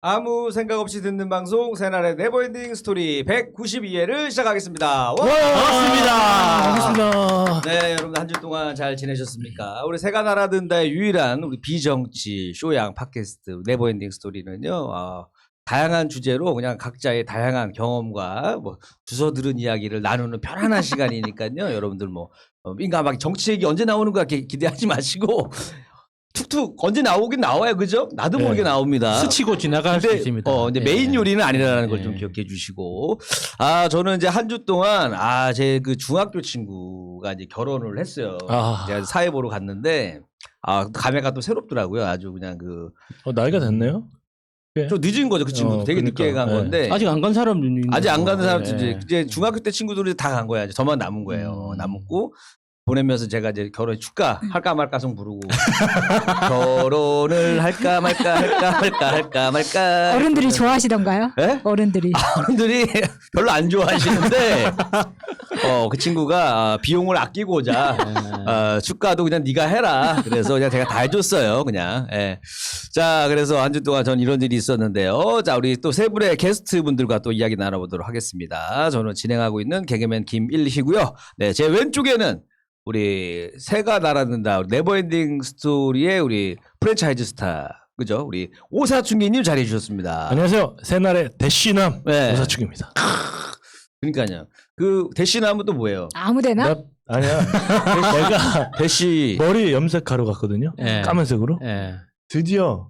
아무 생각 없이 듣는 방송 새날의 네버엔딩 스토리 192회를 시작하겠습니다. 와! 반갑습니다. 네, 여러분 한 주 동안 잘 지내셨습니까? 우리 새가 날아든다의 유일한 우리 비정치 쇼양 팟캐스트 네버엔딩 스토리는요. 다양한 주제로 그냥 각자의 다양한 경험과 뭐 주워 들은 이야기를 나누는 편안한 시간이니까요. 여러분들 뭐 민감하게 정치 얘기 언제 나오는 거 기대하지 마시고 툭툭 언제 나오긴 나와요, 그죠? 나도 모르게 나옵니다. 스치고 지나갈 수 있습니다. 이제 메인 요리는 아니라는 걸 좀 기억해 주시고. 저는 이제 한 주 동안, 제 그 중학교 친구가 이제 결혼을 했어요. 제가 사회 보러 갔는데, 감회가 또 새롭더라고요. 아주 그냥 나이가 됐네요? 좀 늦은 거죠, 그 친구도. 되게 늦게 간 건데. 아직 안 간 사람도 있는 아직 안 가는 사람도 이제 중학교 때 친구들이 다 간 거야. 이제 저만 남은 거예요. 남았고. 보내면서 제가 이제 결혼 축가할까 말까송 부르고 결혼을 할까 말까 어른들이 좋아하시던가요? 네? 어른들이 별로 안 좋아하시는데 그 친구가 비용을 아끼고자 축가도 그냥 네가 해라. 그래서 그냥 제가 다 해줬어요. 그냥. 예. 자, 그래서 한 주 동안 전 이런 일이 있었는데요. 자, 우리 또 세 분의 게스트 분들과 또 이야기 나눠보도록 하겠습니다. 저는 진행하고 있는 개그맨 김일희고요. 네, 제 왼쪽에는 우리 새가 날아든다 네버엔딩 스토리의 우리 프랜차이즈 스타, 그죠? 우리 오사춘기님 자리해 주셨습니다. 안녕하세요. 새날의 대시남 네. 오사축입니다. 그러니까요. 그 대시남은 또 뭐예요? 아무데나? 아니야. 내가 대시 머리 염색하러 갔거든요. 네. 까만색으로. 네. 드디어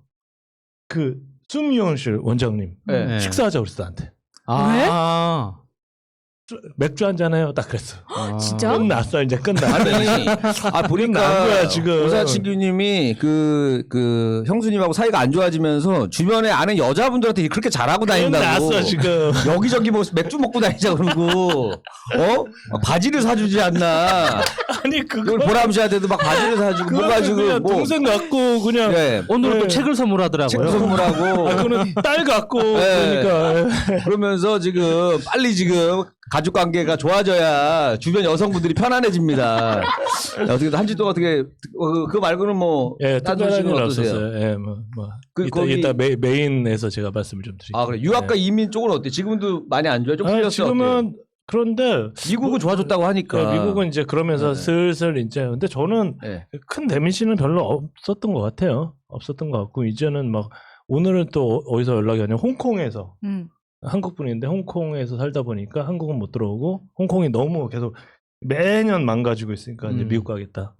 그 수미용실 원장님 네. 식사하자고 그랬어 나한테. 맥주 한잔 해요. 딱 그랬어. 진짜? 끝났어. 이제 끝났어. 아니, 보니까 거야, 지금. 오사친규님이 그 형수님하고 사이가 안 좋아지면서 주변에 아는 여자분들한테 그렇게 잘하고 다닌다고. 끝났어 지금. 여기저기 뭐 맥주 먹고 다니자 그러고 바지를 사주지 않나. 아니 그거 보람 씨한테도 막 바지를 사주고 뭐 가지고 그냥 동생 갖고 그냥 오늘은 또 책을 선물하더라고요. 책 선물하고. 그거는 딸 갖고 네. 그러니까 그러면서 지금 빨리 지금 가족 관계가 좋아져야 주변 여성분들이 편안해집니다. 어떻게 한 주 동안 어떻게 그거 말고는 뭐 특별한 일 어떠세요? 없었어요. 예, 뭐 거기 이따 메인에서 제가 말씀을 좀 드릴게요. 그래. 유학과 이민 쪽은 어때? 지금도 많이 안 좋아요? 좀 풀렸어요? 지금은 그런데 미국은 좋아졌다고 하니까. 미국은 이제 그러면서 슬슬 이제 근데 저는 큰 데미지는 별로 없었던 것 같아요. 없었던 것 같고 이제는 막 오늘은 또 어디서 연락이 오냐면 홍콩에서 한국 분인데 홍콩에서 살다 보니까 한국은 못 들어오고 홍콩이 너무 계속 매년 망가지고 있으니까 이제 미국 가겠다.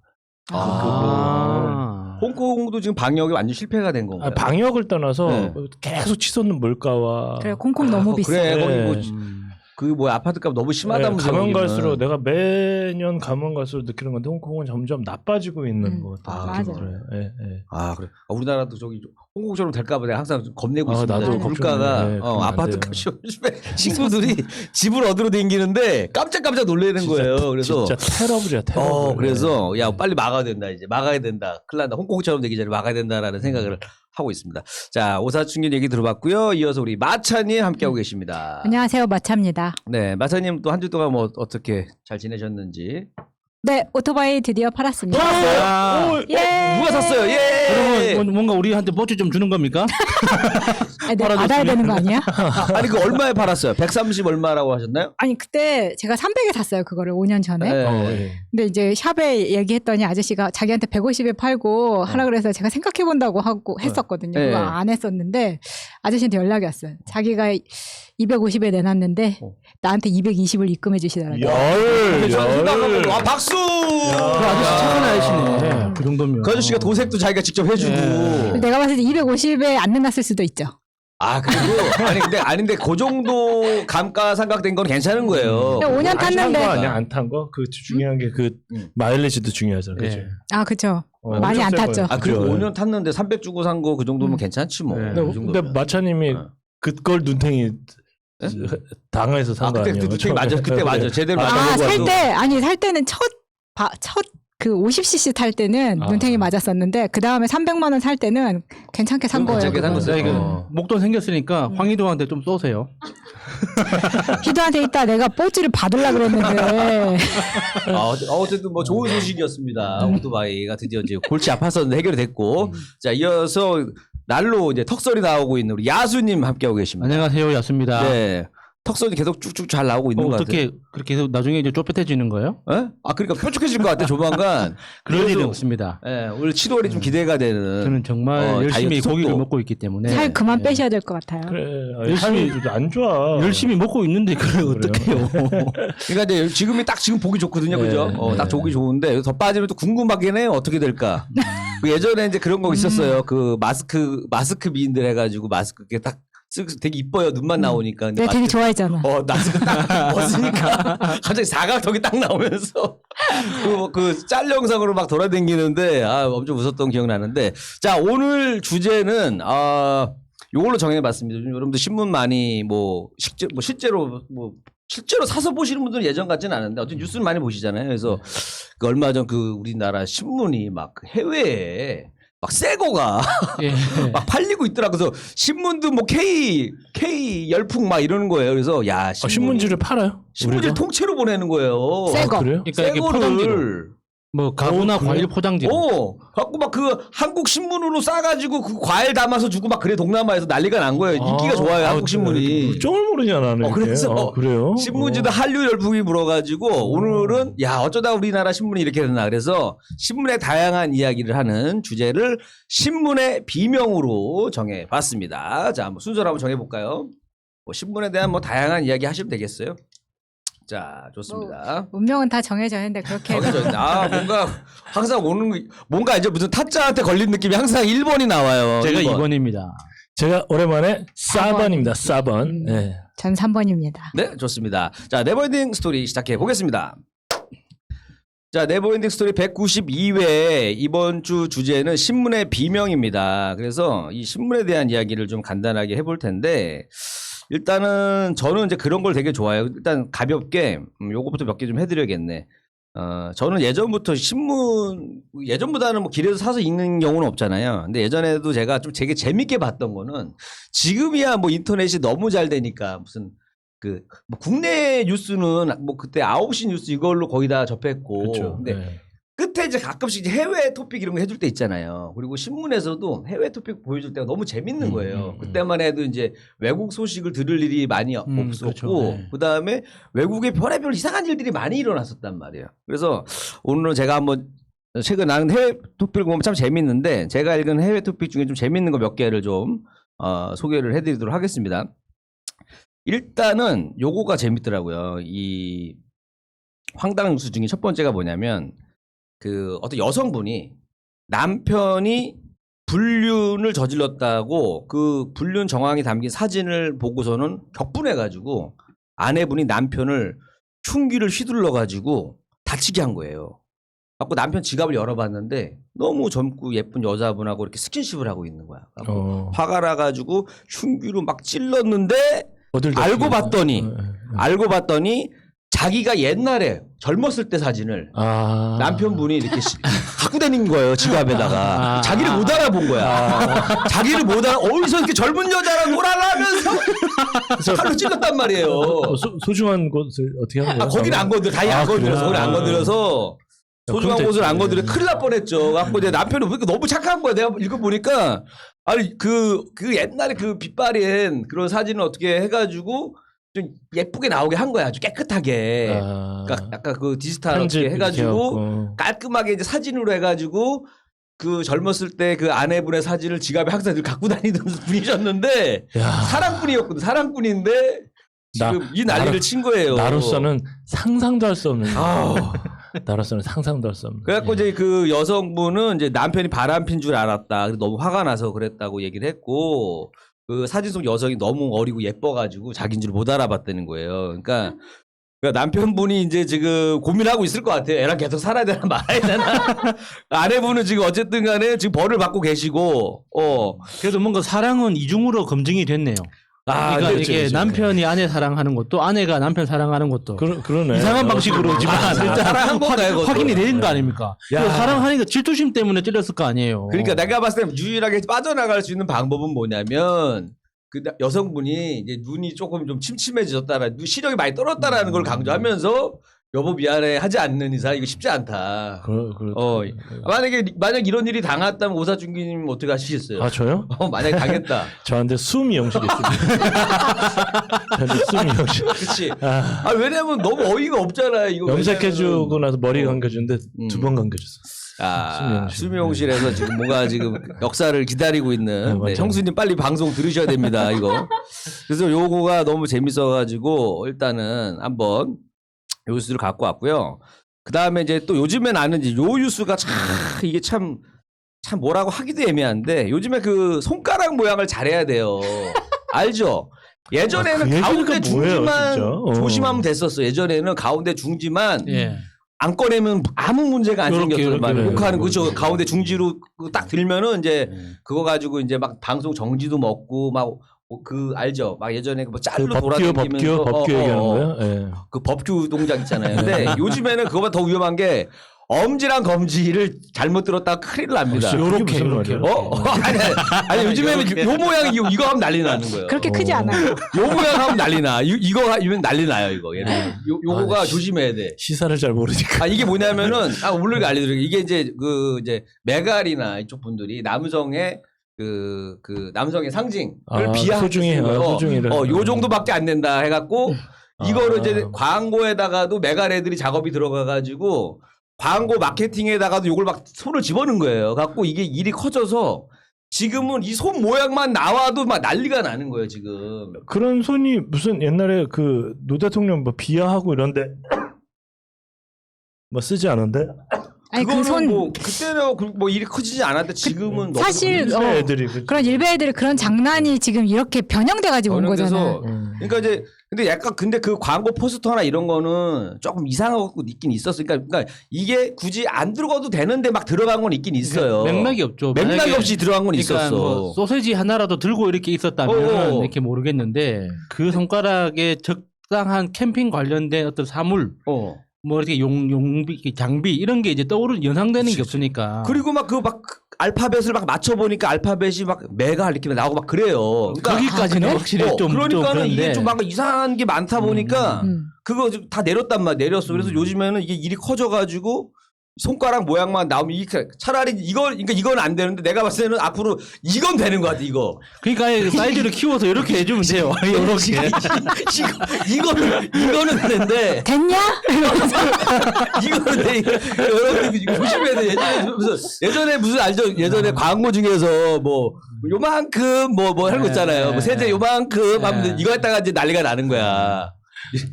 홍콩도 지금 방역이 완전 실패가 된 건가요? 방역을 떠나서 계속 치솟는 물가와 그래 홍콩 너무 비싸. 그래 거기 뭐 아파트값 너무 심하다면서. 가면 갈수록 내가 매년 가면 갈수록 느끼는 건데 홍콩은 점점 나빠지고 있는 것 같아요. 맞아. 그래. 우리나라도 저기 홍콩처럼 될까봐 내가 항상 좀 겁내고 있습니다. 나도 물가가 아파트값이 친구들이 집을 얻으러 다니는데 깜짝깜짝 놀라는 거예요. 그래서 진짜 테러블이야 테러블. 그래서 야 빨리 막아야 된다 이제 막아야 된다. 큰일 난다. 홍콩처럼 되기 전에 막아야 된다라는 생각을 하고 있습니다. 자, 오사춘기 얘기 들어봤고요. 이어서 우리 마차님 함께하고 계십니다. 안녕하세요, 마차입니다. 네, 마차님 또 한 주 동안 뭐 어떻게 잘 지내셨는지. 네, 오토바이 드디어 팔았습니다. 팔았어요? 예. 누가 샀어요? 예. 여러분 뭔가 우리한테 뽀찌 좀 주는 겁니까? 네, 받아야 되는 거 아니야? 아니 그 얼마에 팔았어요? 130 얼마라고 하셨나요? 아니 그때 제가 300에 샀어요 그거를 5년 전에. 근데 이제 샵에 얘기했더니 아저씨가 자기한테 150에 팔고 하라 그래서 제가 생각해 본다고 하고 했었거든요. 그거 안 했었는데 아저씨한테 연락이 왔어요. 자기가 250에 내놨는데 나한테 220을 입금해 주시더라고요. 박수! 그 아저씨 착한 아저씨네. 그 정도면. 그 아저씨가 도색도 자기가 직접 해주고. 내가 봤을 때 250에 안 내놨을 수도 있죠. 그리고 아닌데 그 정도 감가상각된 건 괜찮은 거예요. 5년 탔는데 안 탄 거? 그 중요한 게 그 마일리지도 중요하잖아요. 그죠? 그쵸. 많이 안 탔죠. 그리고 5년 탔는데 300 주고 산 거 그 정도면 괜찮지 뭐. 근데 마차님이 그걸 눈탱이 당해서 산 거 아니에요? 그때 맞아. 그때 맞아. 제대로 살 때는 첫 그 50cc 탈 때는 눈탱이 맞았었는데 그 다음에 300만 원 살 때는 괜찮게 산 거예요. 괜찮게 산 거죠. 이거 목돈 생겼으니까 황희도한테 좀 쏘세요. 희도한테 있다 내가 뽀찌를 받으려 그랬는데. 어쨌든 뭐 좋은 소식이었습니다. 오토바이가 드디어 이제 골치 아팠었는데 해결이 됐고. 자, 이어서 날로 이제 턱선이 나오고 있는 우리 야수님 함께하고 계십니다. 안녕하세요, 야수입니다. 네. 턱선이 계속 쭉쭉 잘 나오고 있는 것 같아요. 어떻게 그렇게 해서 나중에 이제 쪼뼛해지는 거예요? 예? 아, 그러니까 뾰족해질 것 같아, 조만간. 그럴 일이 그래도, 없습니다. 예, 오늘 7월이 좀 기대가 되는. 저는 정말 열심히 다이어트 고기를 속도. 먹고 있기 때문에 살 그만 빼셔야 될 것 같아요. 그래. 열심히- 열심히 안 좋아. 열심히 먹고 있는데 그걸 어떡해요? 그러니까 이제 지금이 딱 지금 보기 좋거든요, 그죠? 네, 딱 보기 좋은데 더 빠지면 또 궁금하긴 해요, 어떻게 될까? 그 예전에 이제 그런 거 있었어요. 그 마스크 미인들 해가지고 마스크 이렇게 딱 되게 이뻐요, 눈만 나오니까. 근데 내가 되게 좋아했잖아. 마스크 딱 벗으니까 갑자기 사각턱이 딱 나오면서 그 짤 영상으로 막 돌아다니는데 엄청 웃었던 기억 나는데 자 오늘 주제는 요걸로 정해봤습니다. 요즘 여러분들 신문 많이 실제로 사서 보시는 분들은 예전 같지는 않은데 어쨌든 뉴스는 많이 보시잖아요. 그래서 그 얼마 전 그 우리나라 신문이 막 해외에 막 새거가 예. 막 팔리고 있더라. 그래서 신문도 뭐 K 열풍 막 이러는 거예요. 그래서 야 신문지를 팔아요? 신문지를 우리가? 통째로 보내는 거예요. 새 거. 그래요? 그러니까 이게 포장지로 새거를 뭐 가구나 그래요? 과일 포장지로. 갖고 막 그 한국 신문으로 싸가지고 그 과일 담아서 주고 막 그래 동남아에서 난리가 난 거예요. 인기가 좋아요 한국 신문이. 국정을 모르냐 나는. 그래서 그래요? 신문지도 한류 열풍이 불어가지고 오늘은 야 어쩌다 우리나라 신문이 이렇게 됐나. 그래서 신문의 다양한 이야기를 하는 주제를 신문의 비명으로 정해봤습니다. 자 한번 순서로 한번 정해볼까요? 뭐 신문에 대한 뭐 다양한 이야기 하시면 되겠어요. 자 좋습니다. 운명은 다 정해져 있는데 그렇게 정해져 있네. 뭔가 항상 뭔가 이제 무슨 타짜한테 걸린 느낌이 항상 1번이 나와요. 제가 1번. 2번입니다. 제가 오랜만에 싸번입니다. 싸번. 음. 네. 전 3번입니다. 네, 좋습니다. 자, 네버엔딩 스토리 시작해 보겠습니다. 자, 네버엔딩 스토리 192회 이번 주 주제는 신문의 비명입니다. 그래서 이 신문에 대한 이야기를 좀 간단하게 해볼 텐데 일단은 저는 이제 그런 걸 되게 좋아해요. 일단 가볍게 요거부터 몇 개 좀 해드려야겠네. 저는 예전부터 예전보다는 뭐 길에서 사서 읽는 경우는 없잖아요. 근데 예전에도 제가 좀 되게 재밌게 봤던 거는 지금이야 뭐 인터넷이 너무 잘 되니까 무슨 뭐 국내 뉴스는 뭐 그때 9시 뉴스 이걸로 거의 다 접했고. 그렇죠. 근데 네. 끝에 이제 가끔씩 이제 해외 토픽 이런 거 해줄 때 있잖아요. 그리고 신문에서도 해외 토픽 보여줄 때가 너무 재밌는 거예요. 그때만 해도 이제 외국 소식을 들을 일이 많이 없었고, 그렇죠. 네. 그 다음에 외국에 별의별 이상한 일들이 많이 일어났었단 말이에요. 그래서 오늘은 제가 한번 최근 나는 해외 토픽을 보면 참 재밌는데 제가 읽은 해외 토픽 중에 좀 재밌는 거 몇 개를 좀 소개를 해드리도록 하겠습니다. 일단은 요거가 재밌더라고요. 이 황당 뉴스 중에 첫 번째가 뭐냐면 어떤 여성분이 남편이 불륜을 저질렀다고 그 불륜 정황이 담긴 사진을 보고서는 격분해가지고 아내분이 남편을 흉기를 휘둘러가지고 다치게 한 거예요. 갖고 남편 지갑을 열어봤는데 너무 젊고 예쁜 여자분하고 이렇게 스킨십을 하고 있는 거야. 화가 나가지고 흉기로 막 찔렀는데 알고 봤더니 자기가 옛날에 젊었을 때 사진을 남편분이 이렇게 갖고 다닌 거예요. 지갑에다가. 자기를 못 알아본 거야. 자기를 못 어디서 이렇게 젊은 여자랑 놀아라면서 칼로 찔렀단 말이에요. 소중한 것을 어떻게 하는 거예요? 거기는 안 건드려. 다행히 안 건드려서. 거기는 안 건드려서. 소중한 곳을 안 건드려 큰일 날 뻔했죠. 갖고 이제 남편은 너무 착한 거야. 내가 읽어보니까 아니 그 옛날에 그 빛바랜 그런 사진을 어떻게 해가지고 좀 예쁘게 나오게 한 거야. 아주 깨끗하게. 그러니까 약간 그 디지털 어떻게 해가지고 깔끔하게 이제 사진으로 해가지고 그 젊었을 때 그 아내분의 사진을 지갑에 항상 갖고 다니던 분이셨는데 사랑꾼이었거든. 사랑꾼인데 지금 이 난리를 친 거예요. 나로서는 상상도 할 수 없는. 나로서는 상상도 할 수 없는. 그래갖고 이제 그 여성분은 이제 남편이 바람핀 줄 알았다. 너무 화가 나서 그랬다고 얘기를 했고 그 사진 속 여성이 너무 어리고 예뻐가지고 자기인 줄 못 알아봤다는 거예요. 그러니까 남편분이 이제 지금 고민하고 있을 것 같아요. 애랑 계속 살아야 되나 말아야 되나. 아내분은 지금 어쨌든 간에 지금 벌을 받고 계시고 그래도 뭔가 사랑은 이중으로 검증이 됐네요. 그러니까 그렇죠, 이게 그렇죠. 남편이 아내 사랑하는 것도 아내가 남편 사랑하는 것도 그러네. 이상한 방식으로지만 진짜 사랑한 건가요, 그것도? 확인이 되는 거 아닙니까? 야. 사랑하니까 질투심 때문에 찔렸을 거 아니에요. 그러니까 내가 봤을 때 유일하게 빠져나갈 수 있는 방법은 뭐냐면 그 여성분이 이제 눈이 조금 좀 침침해졌다라 시력이 많이 떨어졌다라는 걸 강조하면서 여보 미안해 하지 않는 이상 이거 쉽지 않다. 그렇죠. 만약 이런 일이 당했다면 오사준기님 어떻게 하시겠어요? 아 저요? 만약에 당했다. 저한테 수미용실이 있습니다. 저한테 수미용실. 그렇지. 왜냐면 너무 어이가 없잖아요. 이거 염색해주고 나서 머리 감겨주는데 2번 감겨줬어. 수미용실에서 지금 뭔가 지금 역사를 기다리고 있는 형수님 빨리 방송 들으셔야 됩니다. 이거. 그래서 요거가 너무 재밌어가지고 일단은 한번 요 뉴스를 갖고 왔고요. 그 다음에 이제 또 요즘에 나는 이제 요 뉴스가 이게 참 뭐라고 하기도 애매한데 요즘에 그 손가락 모양을 잘해야 돼요. 알죠? 예전에는 가운데 중지만 조심하면 됐었어. 예전에는 가운데 중지만 안 꺼내면 아무 문제가 안 생겼어요. 욕하는 그죠? 가운데 중지로 딱 들면은 이제 그거 가지고 이제 막 방송 정지도 먹고 막 그 알죠? 막 예전에 뭐 짤로 돌아다니면서 법규 얘기하는 거예요? 네. 그 법규 동작 있잖아요. 근데 요즘에는 그거보다 더 위험한 게 엄지랑 검지를 잘못 들었다가 큰일 납니다. 요렇게. 아니 요즘에는 요 모양 이거 하면 난리 나는 거예요. 그렇게 크지 않아요. 요 모양 하면 난리 나. 이거 하면 난리 나요. 이거 요거가 조심해야 돼. 시사를 잘 모르니까. 이게 뭐냐면은 물론 알려드릴게요. 이게 이제 이제 메갈이나 이쪽 분들이 남성의 그 남성의 상징을 비하하는 소중이를. 요 정도밖에 안 된다 해갖고 이거를 이제 광고에다가도 메갈 애들이 작업이 들어가가지고 광고 마케팅에다가도 요걸 막 손을 집어넣은 거예요. 갖고 이게 일이 커져서 지금은 이 손 모양만 나와도 막 난리가 나는 거예요, 지금. 그런 손이 무슨 옛날에 그 노 대통령 뭐 비하하고 이런데 뭐 쓰지 않은데? 아니 그 손 뭐 그때는 뭐 일이 커지지 않았는데 지금은 사실 너무 애들이 그런 일베 애들이 그런 장난이 지금 이렇게 변형돼 가지고 온 거잖아요. 그러니까 이제 근데 약간 근데 그 광고 포스터나 이런 거는 조금 이상하고 있긴 있었어요. 그러니까 이게 굳이 안 들어가도 되는데 막 들어간 건 있긴 있어요. 맥락이 없죠. 맥락이 없이 들어간 건 그러니까 있었어. 뭐 소세지 하나라도 들고 이렇게 있었다면 이렇게 모르겠는데 그 손가락에 적당한 캠핑 관련된 어떤 사물 뭐 이렇게 용비 장비 이런 게 이제 떠오르는 연상되는 게 없으니까. 그리고 막 알파벳을 막 맞춰 보니까 알파벳이 막 메가 이렇게 나오고 막 그래요. 그러니까 거기까지는 확실히 좀 그러니까는 이게 그런데. 좀 막 이상한 게 많다 보니까 그거 다 내렸단 말이야. 내렸어. 그래서 요즘에는 이게 일이 커져가지고 손가락 모양만 나오면 차라리 그러니까 이건 안 되는데 내가 봤을 때는 앞으로 이건 되는 것 같아, 이거. 그러니까 사이즈를 키워서 이렇게 해주면 돼요. 이렇게. 이거는 되는데. 됐냐? 이거는 돼. 여러분들 조심해야 돼. 예전에 무슨 알죠? 예전에 광고 중에서 뭐 요만큼 뭐 하는 거 있잖아요. 뭐 세제 요만큼 하면 이거 했다가 이제 난리가 나는 거야.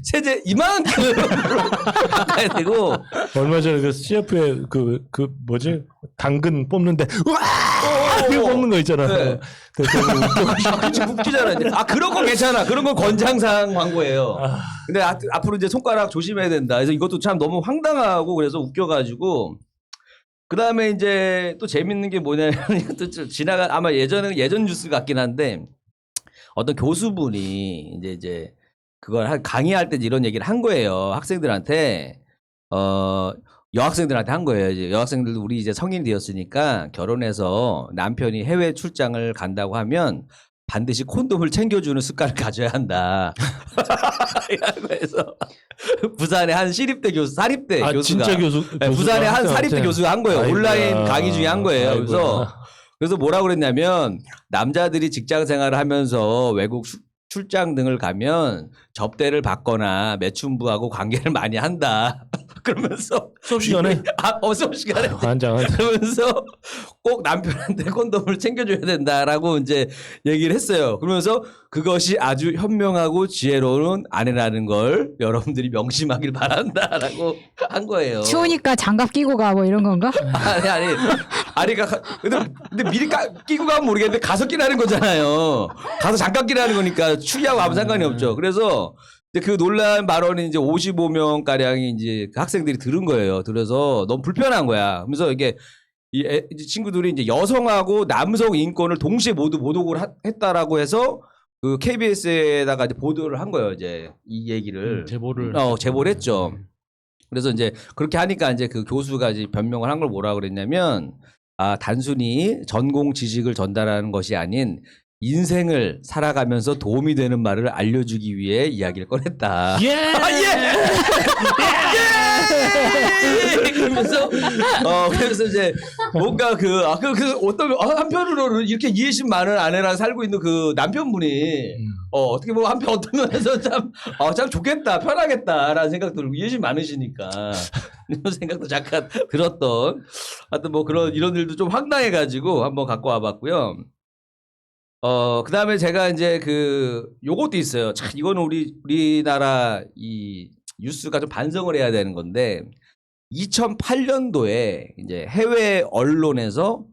세제 이만큼 가야 되고. 얼마 전에 그 CF에 그 뭐지 당근 뽑는데 이거 뽑는 거 있잖아. 네. 웃기잖아. 그런 건 괜찮아. 그런 건 권장상 광고예요. 근데 앞으로 이제 손가락 조심해야 된다. 그래서 이것도 참 너무 황당하고 그래서 웃겨가지고. 그 다음에 이제 또 재밌는 게 뭐냐면 이것도 아마 예전 뉴스 같긴 한데 어떤 교수분이 이제 그걸 강의할 때 이런 얘기를 한 거예요. 학생들한테. 여학생들한테 한 거예요. 이제 여학생들도 우리 이제 성인이 되었으니까 결혼해서 남편이 해외 출장을 간다고 하면 반드시 콘돔을 챙겨주는 습관을 가져야 한다. 그래서 부산의 한 사립대 교수가. 진짜 교수? 네, 부산의 한 사립대 교수가 한 거예요. 온라인 강의 중에 한 거예요. 그래서 뭐라고 그랬냐면 남자들이 직장 생활을 하면서 외국 출장 등을 가면 접대를 받거나 매춘부하고 관계를 많이 한다. 그러면서 수업 시간에 수업 시간에 환장 그러면서 꼭 남편한테 콘돔을 챙겨줘야 된다라고 이제 얘기를 했어요. 그러면서 그것이 아주 현명하고 지혜로운 아내라는 걸 여러분들이 명심하길 바란다라고 한 거예요. 추우니까 장갑 끼고 가 뭐 이런 건가? 아니 근데 미리 끼고 가면 모르겠는데 가서 끼라는 거잖아요. 가서 잠깐 끼라는 거니까 추위하고 아무 상관이 없죠. 그래서 그 논란 발언이 이제 55명 가량이 이제 그 학생들이 들은 거예요. 들어서 너무 불편한 거야. 그러면서 이게 이 친구들이 이제 여성하고 남성 인권을 동시에 모두 모독을 했다라고 해서 그 KBS에다가 이제 보도를 한 거예요. 이제 이 얘기를 제보를 했죠. 그래서 이제 그렇게 하니까 이제 그 교수가 이제 변명을 한 걸 뭐라 그랬냐면 단순히 전공 지식을 전달하는 것이 아닌 인생을 살아가면서 도움이 되는 말을 알려주기 위해 이야기를 꺼냈다. 예! 그러면서 그래서 이제 뭔가 그 어떤 한편으로는 이렇게 이해심 많은 아내랑 살고 있는 그 남편분이 어떻게 보면 한편 어떤 면에서 참 좋겠다, 편하겠다라는 생각도 들고 이해심 많으시니까 이런 생각도 잠깐 들었던 하여튼 뭐 그런 이런 일도 좀 황당해가지고 한번 갖고 와봤고요. 그다음에 제가 이제 요것도 있어요. 참 이거는 우리나라 이 뉴스가 좀 반성을 해야 되는 건데 2008년도에 이제 해외 언론에서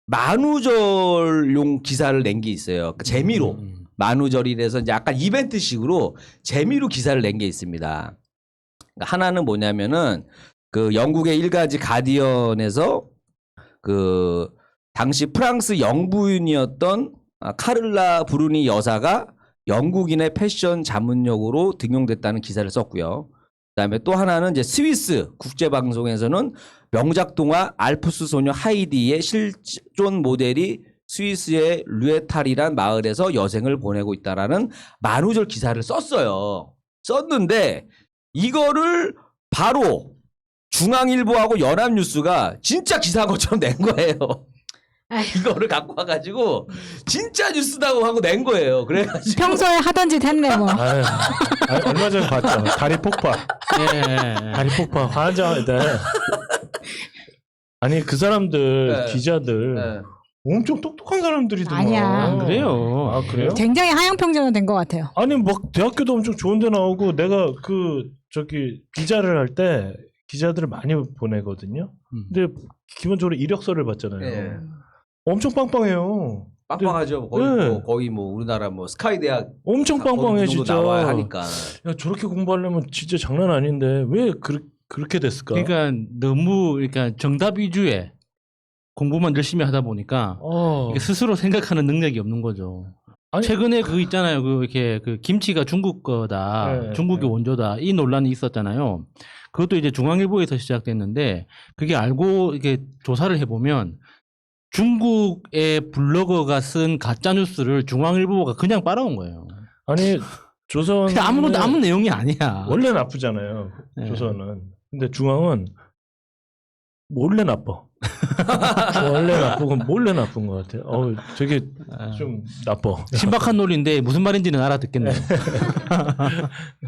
만우절용 기사를 낸 게 있어요. 재미로 만우절이라서 이제 약간 이벤트식으로 재미로 기사를 낸 게 있습니다. 하나는 뭐냐면은 그 영국의 일가지 가디언에서 그 당시 프랑스 영부인이었던 카를라 브루니 여사가 영국인의 패션 자문역으로 등용됐다는 기사를 썼고요. 그다음에 또 하나는 이제 스위스 국제방송에서는 명작 동화 알프스 소녀 하이디의 실존 모델이 스위스의 르에탈이란 마을에서 여생을 보내고 있다라는 만우절 기사를 썼어요. 썼는데 이거를 바로 중앙일보하고 연합뉴스가 진짜 기사한 것처럼 낸 거예요. 이거를 갖고 와가지고 진짜 뉴스다고 하고 낸 거예요. 그래가지고 평소에 하던 짓 했네 뭐. 얼마 전에 봤죠. 다리 폭파. 다리 폭파. 환장하다. 아니 그 사람들 기자들 엄청 똑똑한 사람들이더만. 아니야. 그래요. 아 그래요? 굉장히 하향평준화 된 것 같아요. 아니 막 대학교도 엄청 좋은데 나오고 내가 기자를 할 때 기자들을 많이 보내거든요. 근데 기본적으로 이력서를 받잖아요. 엄청 빵빵해요. 빵빵하죠. 거의 뭐 우리나라 뭐 스카이 대학 엄청 빵빵해 진짜. 나와야 하니까. 야 저렇게 공부하려면 진짜 장난 아닌데 왜 그렇게 됐을까? 그러니까 너무 정답 위주의 공부만 열심히 하다 보니까 이게 스스로 생각하는 능력이 없는 거죠. 아니, 최근에 있잖아요. 이렇게 김치가 중국 거다, 중국이 원조다 이 논란이 있었잖아요. 그것도 이제 중앙일보에서 시작됐는데 그게 알고 이렇게 조사를 해보면 중국의 블로거가 쓴 가짜 뉴스를 중앙일보가 그냥 빨아온 거예요. 아니 조선 아무 내용이 아니야. 원래 나쁘잖아요. 조선은. 근데 중앙은 몰래 나빠. 원래 나쁘고 몰래 나쁜 것 같아요. 되게 좀 나빠. 신박한 논리인데 무슨 말인지는 알아듣겠네.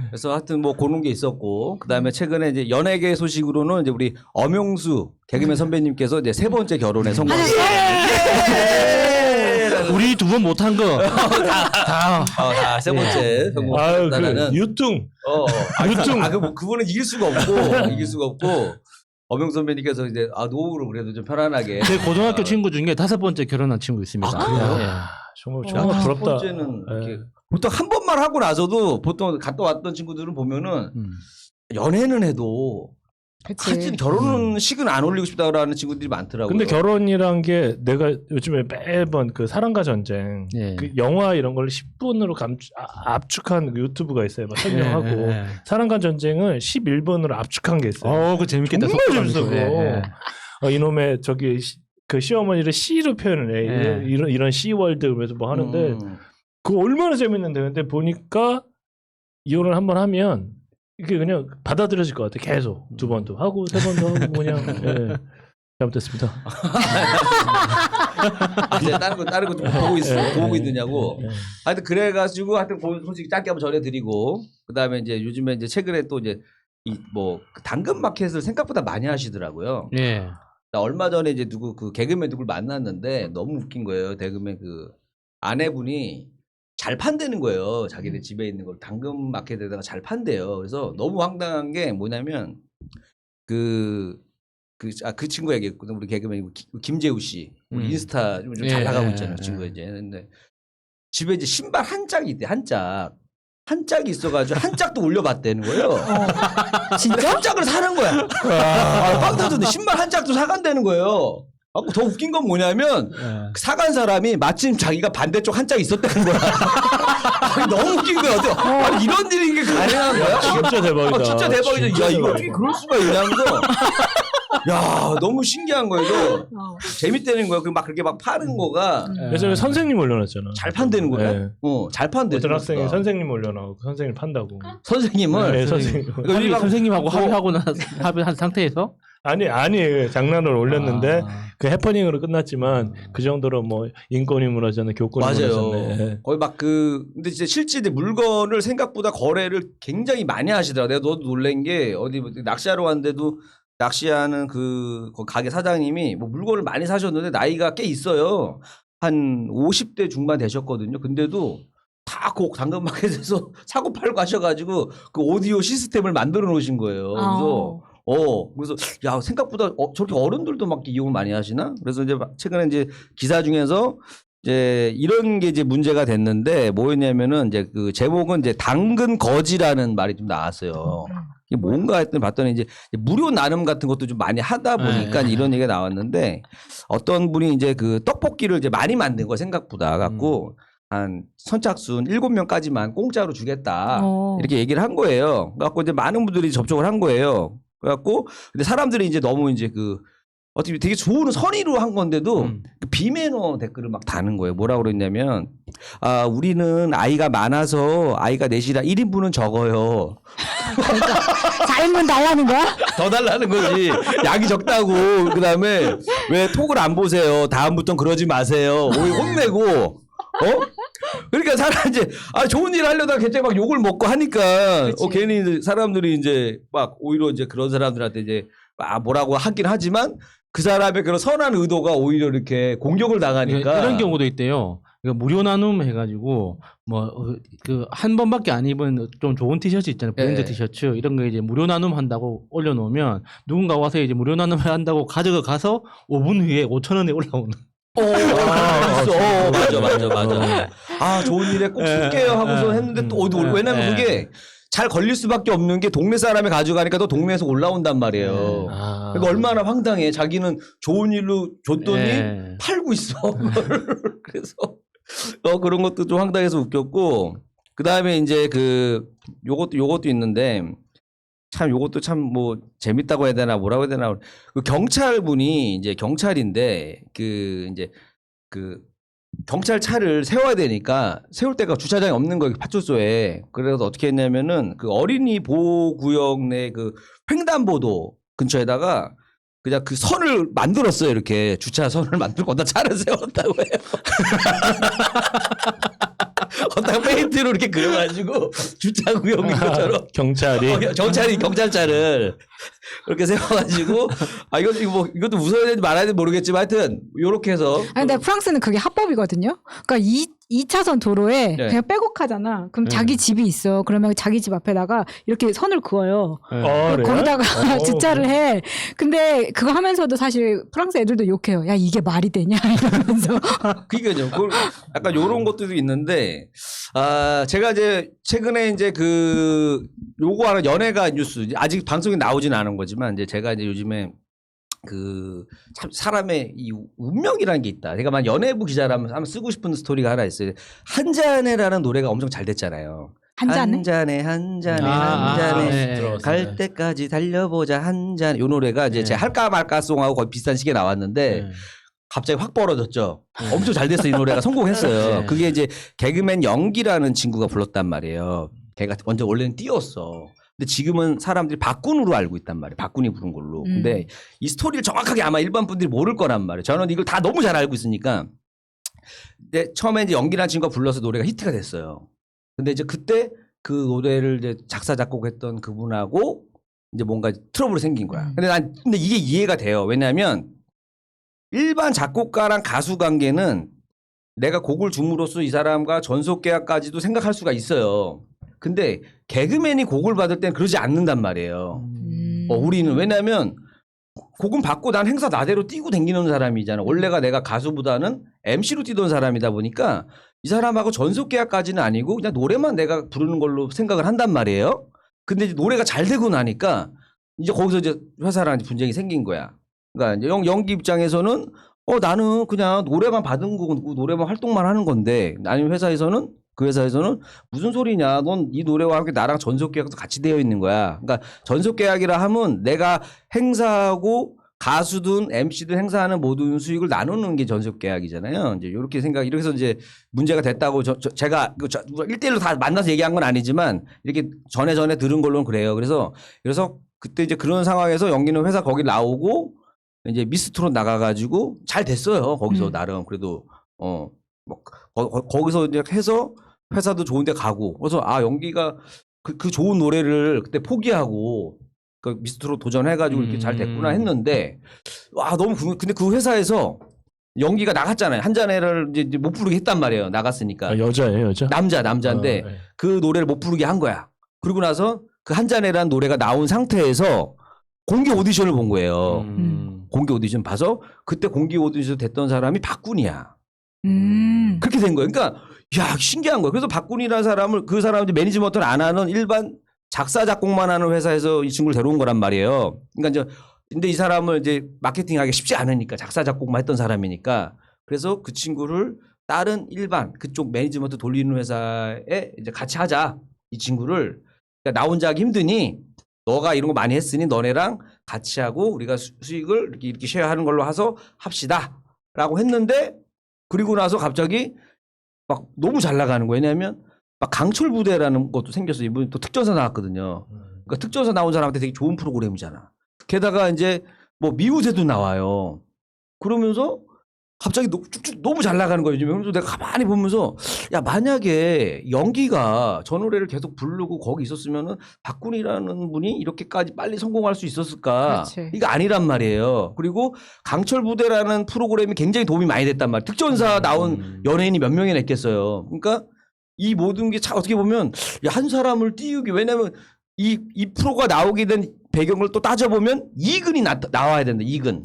그래서 하여튼 뭐 그런 게 있었고, 그 다음에 최근에 이제 연예계 소식으로는 이제 우리 엄용수 개그맨 선배님께서 이제 3번째 결혼에 성공했어요. 우리 2번 못한 거 다 3번째 성공했다는 유통. 유통. 그분은 이길 수가 없고. 엄영 선배님께서 이제 노후를 그래도 좀 편안하게. 제 고등학교 친구 중에 5번째 결혼한 친구 있습니다. 그래요? 정말 부럽다. 5번째는 이렇게 보통 한 번만 하고 나서도 보통 갔다 왔던 친구들은 보면은 연애는 해도 하여튼 결혼은 식은 안 올리고 싶다라는 친구들이 많더라고요. 근데 결혼이란 게 내가 요즘에 매번 사랑과 전쟁 그 영화 이런 걸 10분으로 압축한 유튜브가 있어요. 막 설명하고 사랑과 전쟁을 11분으로 압축한 게 있어요. 그거 재밌겠다. 정말 재밌어. 이놈의 그 시어머니를 C로 표현을 해. 이런 C월드 그래서 뭐 하는데 그거 얼마나 재밌는데 근데 보니까 이혼을 한번 하면 이게 그냥 받아들여질 것 같아. 계속 2번도 하고 3번도 하고 그냥 잘못됐습니다. 다른 거 좀 보고 있느냐고. 하여튼 그래가지고 하여튼 솔직히 짧게 한번 전해드리고 그다음에 이제 요즘에 이제 최근에 또 이제 당근 마켓을 생각보다 많이 하시더라고요. 나 얼마 전에 이제 개그맨 누굴 만났는데 너무 웃긴 거예요. 개그맨 아내분이 잘 판다는 거예요. 자기네 집에 있는 걸 당근 마켓에다가 잘 판대요. 그래서 너무 황당한 게 뭐냐면 그 친구 얘기했거든. 우리 개그맨 김재우 씨. 우리 인스타 좀 잘 나가고 있잖아요. 그 친구가 이제. 근데 집에 이제 신발 한 짝이 있대. 한 짝이 있어가지고 한 짝도 올려봤다는 거예요. 진짜? 한 짝을 사는 거야. 빵 터졌는데 신발 한 짝도 사간다는 거예요. 더 웃긴 건 뭐냐면 사간 사람이 마침 자기가 반대쪽 한 짝이 있었다는 거야. 너무 웃긴 거야. 아니, 이런 일이 가능한 거야? 진짜 대박이다. 진짜 대박이죠. 야 이거 어떻게 그럴 수가 있냐면서 야, 너무 신기한 거예요. 이거. 재밌다는 거야. 막 그렇게 막 파는 거가. 예전에 선생님 올려놨잖아. 잘 판다는 거야? 네. 잘 판대. 어떤 학생이 선생님 올려놔고 선생님 판다고. 선생님을? 네, 선생님. 선생님하고 합의한 상태에서? 아니 장난을 올렸는데 그 해퍼닝으로 끝났지만 그 정도로 뭐 인권이 무너졌네, 교권이 무너졌네. 맞아요. 거의 막 근데 진짜 실제 물건을 생각보다 거래를 굉장히 많이 하시더라. 내가 너도 놀란 게 어디 낚시하러 왔는데도 낚시하는 그 가게 사장님이 뭐 물건을 많이 사셨는데 나이가 꽤 있어요. 한 50대 중반 되셨거든요. 근데도 다 당근마켓에서 사고 팔고 하셔가지고 그 오디오 시스템을 만들어 놓으신 거예요. 그래서 야, 생각보다 저렇게 어른들도 막 이용을 많이 하시나? 그래서 이제 최근에 이제 기사 중에서 이제 이런 게 이제 문제가 됐는데 뭐였냐면은 이제 그 제목은 이제 당근 거지라는 말이 좀 나왔어요. 이게 뭔가 했더니 봤더니 이제 무료 나눔 같은 것도 좀 많이 하다 보니까 이런 얘기가 나왔는데 어떤 분이 이제 그 떡볶이를 이제 많이 만든 거 생각보다 갖고 한 선착순 7명까지만 공짜로 주겠다. 이렇게 얘기를 한 거예요. 그래갖고 이제 많은 분들이 접촉을 한 거예요. 그래갖고 근데 사람들이 이제 너무 이제 어떻게 되게 좋은 선의로 한 건데도 그 비매너 댓글을 막 다는 거예요. 뭐라고 그랬냐면 우리는 아이가 많아서 아이가 넷이라 1인분은 적어요. 그러니까 잘못 달라는 거야? 더 달라는 거지. 양이 적다고. 그다음에 왜 톡을 안 보세요. 다음부터는 그러지 마세요. 혼내고. 그러니까 사람 이제 좋은 일 하려다가 굉장히 막 욕을 먹고 하니까 괜히 사람들이 이제 막 오히려 이제 그런 사람들한테 이제 뭐라고 하긴 하지만 그 사람의 그런 선한 의도가 오히려 이렇게 공격을 당하니까 이런 경우도 있대요. 무료 나눔 해가지고 뭐 그 한 번밖에 안 입은 좀 좋은 티셔츠 있잖아요. 브랜드 티셔츠 이런 거 이제 무료 나눔 한다고 올려놓으면 누군가 와서 이제 무료 나눔 한다고 가져가서 5분 후에 5,000원에 올라오는. 맞아. 좋은 일에 꼭 쓸게요 하고서 했는데 또 왜냐면 그게 잘 걸릴 수밖에 없는 게 동네 사람이 가져가니까 또 동네에서 올라온단 말이에요. 그러니까 얼마나 황당해. 자기는 좋은 일로 줬더니 팔고 있어. 그래서 그런 것도 좀 황당해서 웃겼고 그 다음에 이제 요것도 있는데 요것도 참 뭐 재밌다고 해야 되나 뭐라고 해야 되나 그 경찰분이 이제 경찰인데 이제 경찰차를 세워야 되니까 세울 데가 주차장이 없는 거예요. 파출소에. 그래서 어떻게 했냐면은 그 어린이 보호구역 내 횡단보도 근처에다가 그냥 그 선을 만들었어요. 이렇게 주차선을 만들고 거기다 차를 세웠다고 해요. 거기다가 페인트로 이렇게 그려가지고 주차구역인 것처럼 경찰차를 그렇게 세워가지고 이것도 웃어야 되는지 말아야 되는지 모르겠지만 하여튼 요렇게 해서 근데 프랑스는 그게 합법이거든요. 그러니까 2차선 도로에 그냥 빼곡하잖아. 그럼 자기 집이 있어. 그러면 자기 집 앞에다가 이렇게 선을 그어요. 거기다가 주차를 해. 근데 그거 하면서도 사실 프랑스 애들도 욕해요. 야, 이게 말이 되냐 이러면서. 그러니까요. 약간 요런 것들도 있는데 제가 이제 최근에 이제 요거 하나 연예가 뉴스 아직 방송에 나오진 않은 거지만 이제 제가 이제 요즘에 참 사람의 이 운명이라는 게 있다. 제가 연예부 기자라면 한번 쓰고 싶은 스토리가 하나 있어요. 한 잔에라는 노래가 엄청 잘 됐잖아요. 한 잔에 갈 때까지 달려보자 한 잔. 요 노래가 이제 제 할까 말까 송하고 거의 비슷한 시기에 나왔는데 갑자기 확 벌어졌죠. 엄청 잘 됐어요. 이 노래가 성공했어요. 그게 이제 개그맨 영기라는 친구가 불렀단 말이에요. 걔가 원래는 띄웠어. 근데 지금은 사람들이 박군으로 알고 있단 말이에요. 박군이 부른 걸로. 근데 이 스토리를 정확하게 아마 일반 분들이 모를 거란 말이에요. 저는 이걸 다 너무 잘 알고 있으니까. 근데 처음에 이제 연기라는 친구가 불러서 노래가 히트가 됐어요. 근데 이제 그때 그 노래를 이제 작사 작곡했던 그분하고 이제 뭔가 트러블이 생긴 거야. 근데 이게 이해가 돼요. 왜냐하면 일반 작곡가랑 가수 관계는 내가 곡을 줌으로써 이 사람과 전속 계약까지도 생각할 수가 있어요. 근데 개그맨이 곡을 받을 땐 그러지 않는단 말이에요. 우리는 왜냐하면 곡은 받고 난 행사 나대로 뛰고 다니는 사람이잖아. 원래가 내가 가수보다는 MC로 뛰던 사람이다 보니까 이 사람하고 전속 계약까지는 아니고 그냥 노래만 내가 부르는 걸로 생각을 한단 말이에요. 근데 이제 노래가 잘 되고 나니까 이제 거기서 이제 회사랑 분쟁이 생긴 거야. 그러니까 연기 입장에서는 나는 그냥 노래만 받은 거고 노래만 활동만 하는 건데 아니면 회사에서는 그 회사에서는 무슨 소리냐. 넌 이 노래와 함께 나랑 전속 계약도 같이 되어 있는 거야. 그러니까 전속 계약이라 하면 내가 행사하고 가수든 MC든 행사하는 모든 수익을 나누는 게 전속 계약이잖아요. 이제 이렇게 이렇게 해서 이제 문제가 됐다고 제가 1대1로 다 만나서 얘기한 건 아니지만 이렇게 전에 들은 걸로는 그래요. 그래서 그때 이제 그런 상황에서 연기는 회사 거기 나오고 이제 미스트롯 나가가지고 잘 됐어요. 거기서 나름 그래도 뭐 거기서 이제 해서 회사도 좋은데 가고 그래서 연기가 그 좋은 노래를 그때 포기하고 그 미스트롯 도전해가지고 이렇게 잘 됐구나 했는데 와 너무 근데 그 회사에서 연기가 나갔잖아요. 한 잔해를 이제 못 부르게 했단 말이에요. 나갔으니까. 여자예요, 여자? 남자인데 네. 그 노래를 못 부르게 한 거야. 그리고 나서 그 한 잔해라는 노래가 나온 상태에서 공개 오디션을 본 거예요. 공개 오디션 봐서 그때 공개 오디션 됐던 사람이 박군이야. 그렇게 된 거예요. 그러니까 야 신기한 거예요. 그래서 박군이라는 사람을 그 사람 매니지먼트를 안 하는 일반 작사 작곡만 하는 회사에서 이 친구를 데려온 거란 말이에요. 그러니까 근데 이 사람을 이제 마케팅하기 쉽지 않으니까 작사 작곡만 했던 사람이니까 그래서 그 친구를 다른 일반 그쪽 매니지먼트 돌리는 회사에 이제 같이 하자. 이 친구를 그러니까 나 혼자 하기 힘드니 너가 이런 거 많이 했으니 너네랑 같이 하고 우리가 수익을 이렇게 쉐어하는 걸로 해서 합시다라고 했는데 그리고 나서 갑자기 막 너무 잘 나가는 거예요. 왜냐하면 막 강철 부대라는 것도 생겼어요. 이번에 또 특전사 나왔거든요. 그러니까 특전사 나온 사람한테 되게 좋은 프로그램이잖아. 게다가 이제 뭐 미우새도 나와요. 그러면서 갑자기 쭉쭉 너무 잘 나가는 거예요. 요즘에. 그래서 내가 가만히 보면서 야 만약에 연기가 저 노래를 계속 부르고 거기 있었으면은 박군이라는 분이 이렇게까지 빨리 성공할 수 있었을까? 그렇지. 이거 아니란 말이에요. 그리고 강철 부대라는 프로그램이 굉장히 도움이 많이 됐단 말이에요. 특전사 나온 연예인이 몇 명이나 있겠어요. 그러니까 이 모든 게 어떻게 보면 한 사람을 띄우기 왜냐면 이 프로가 나오게 된 배경을 또 따져보면 이근이 나와야 된다. 이근.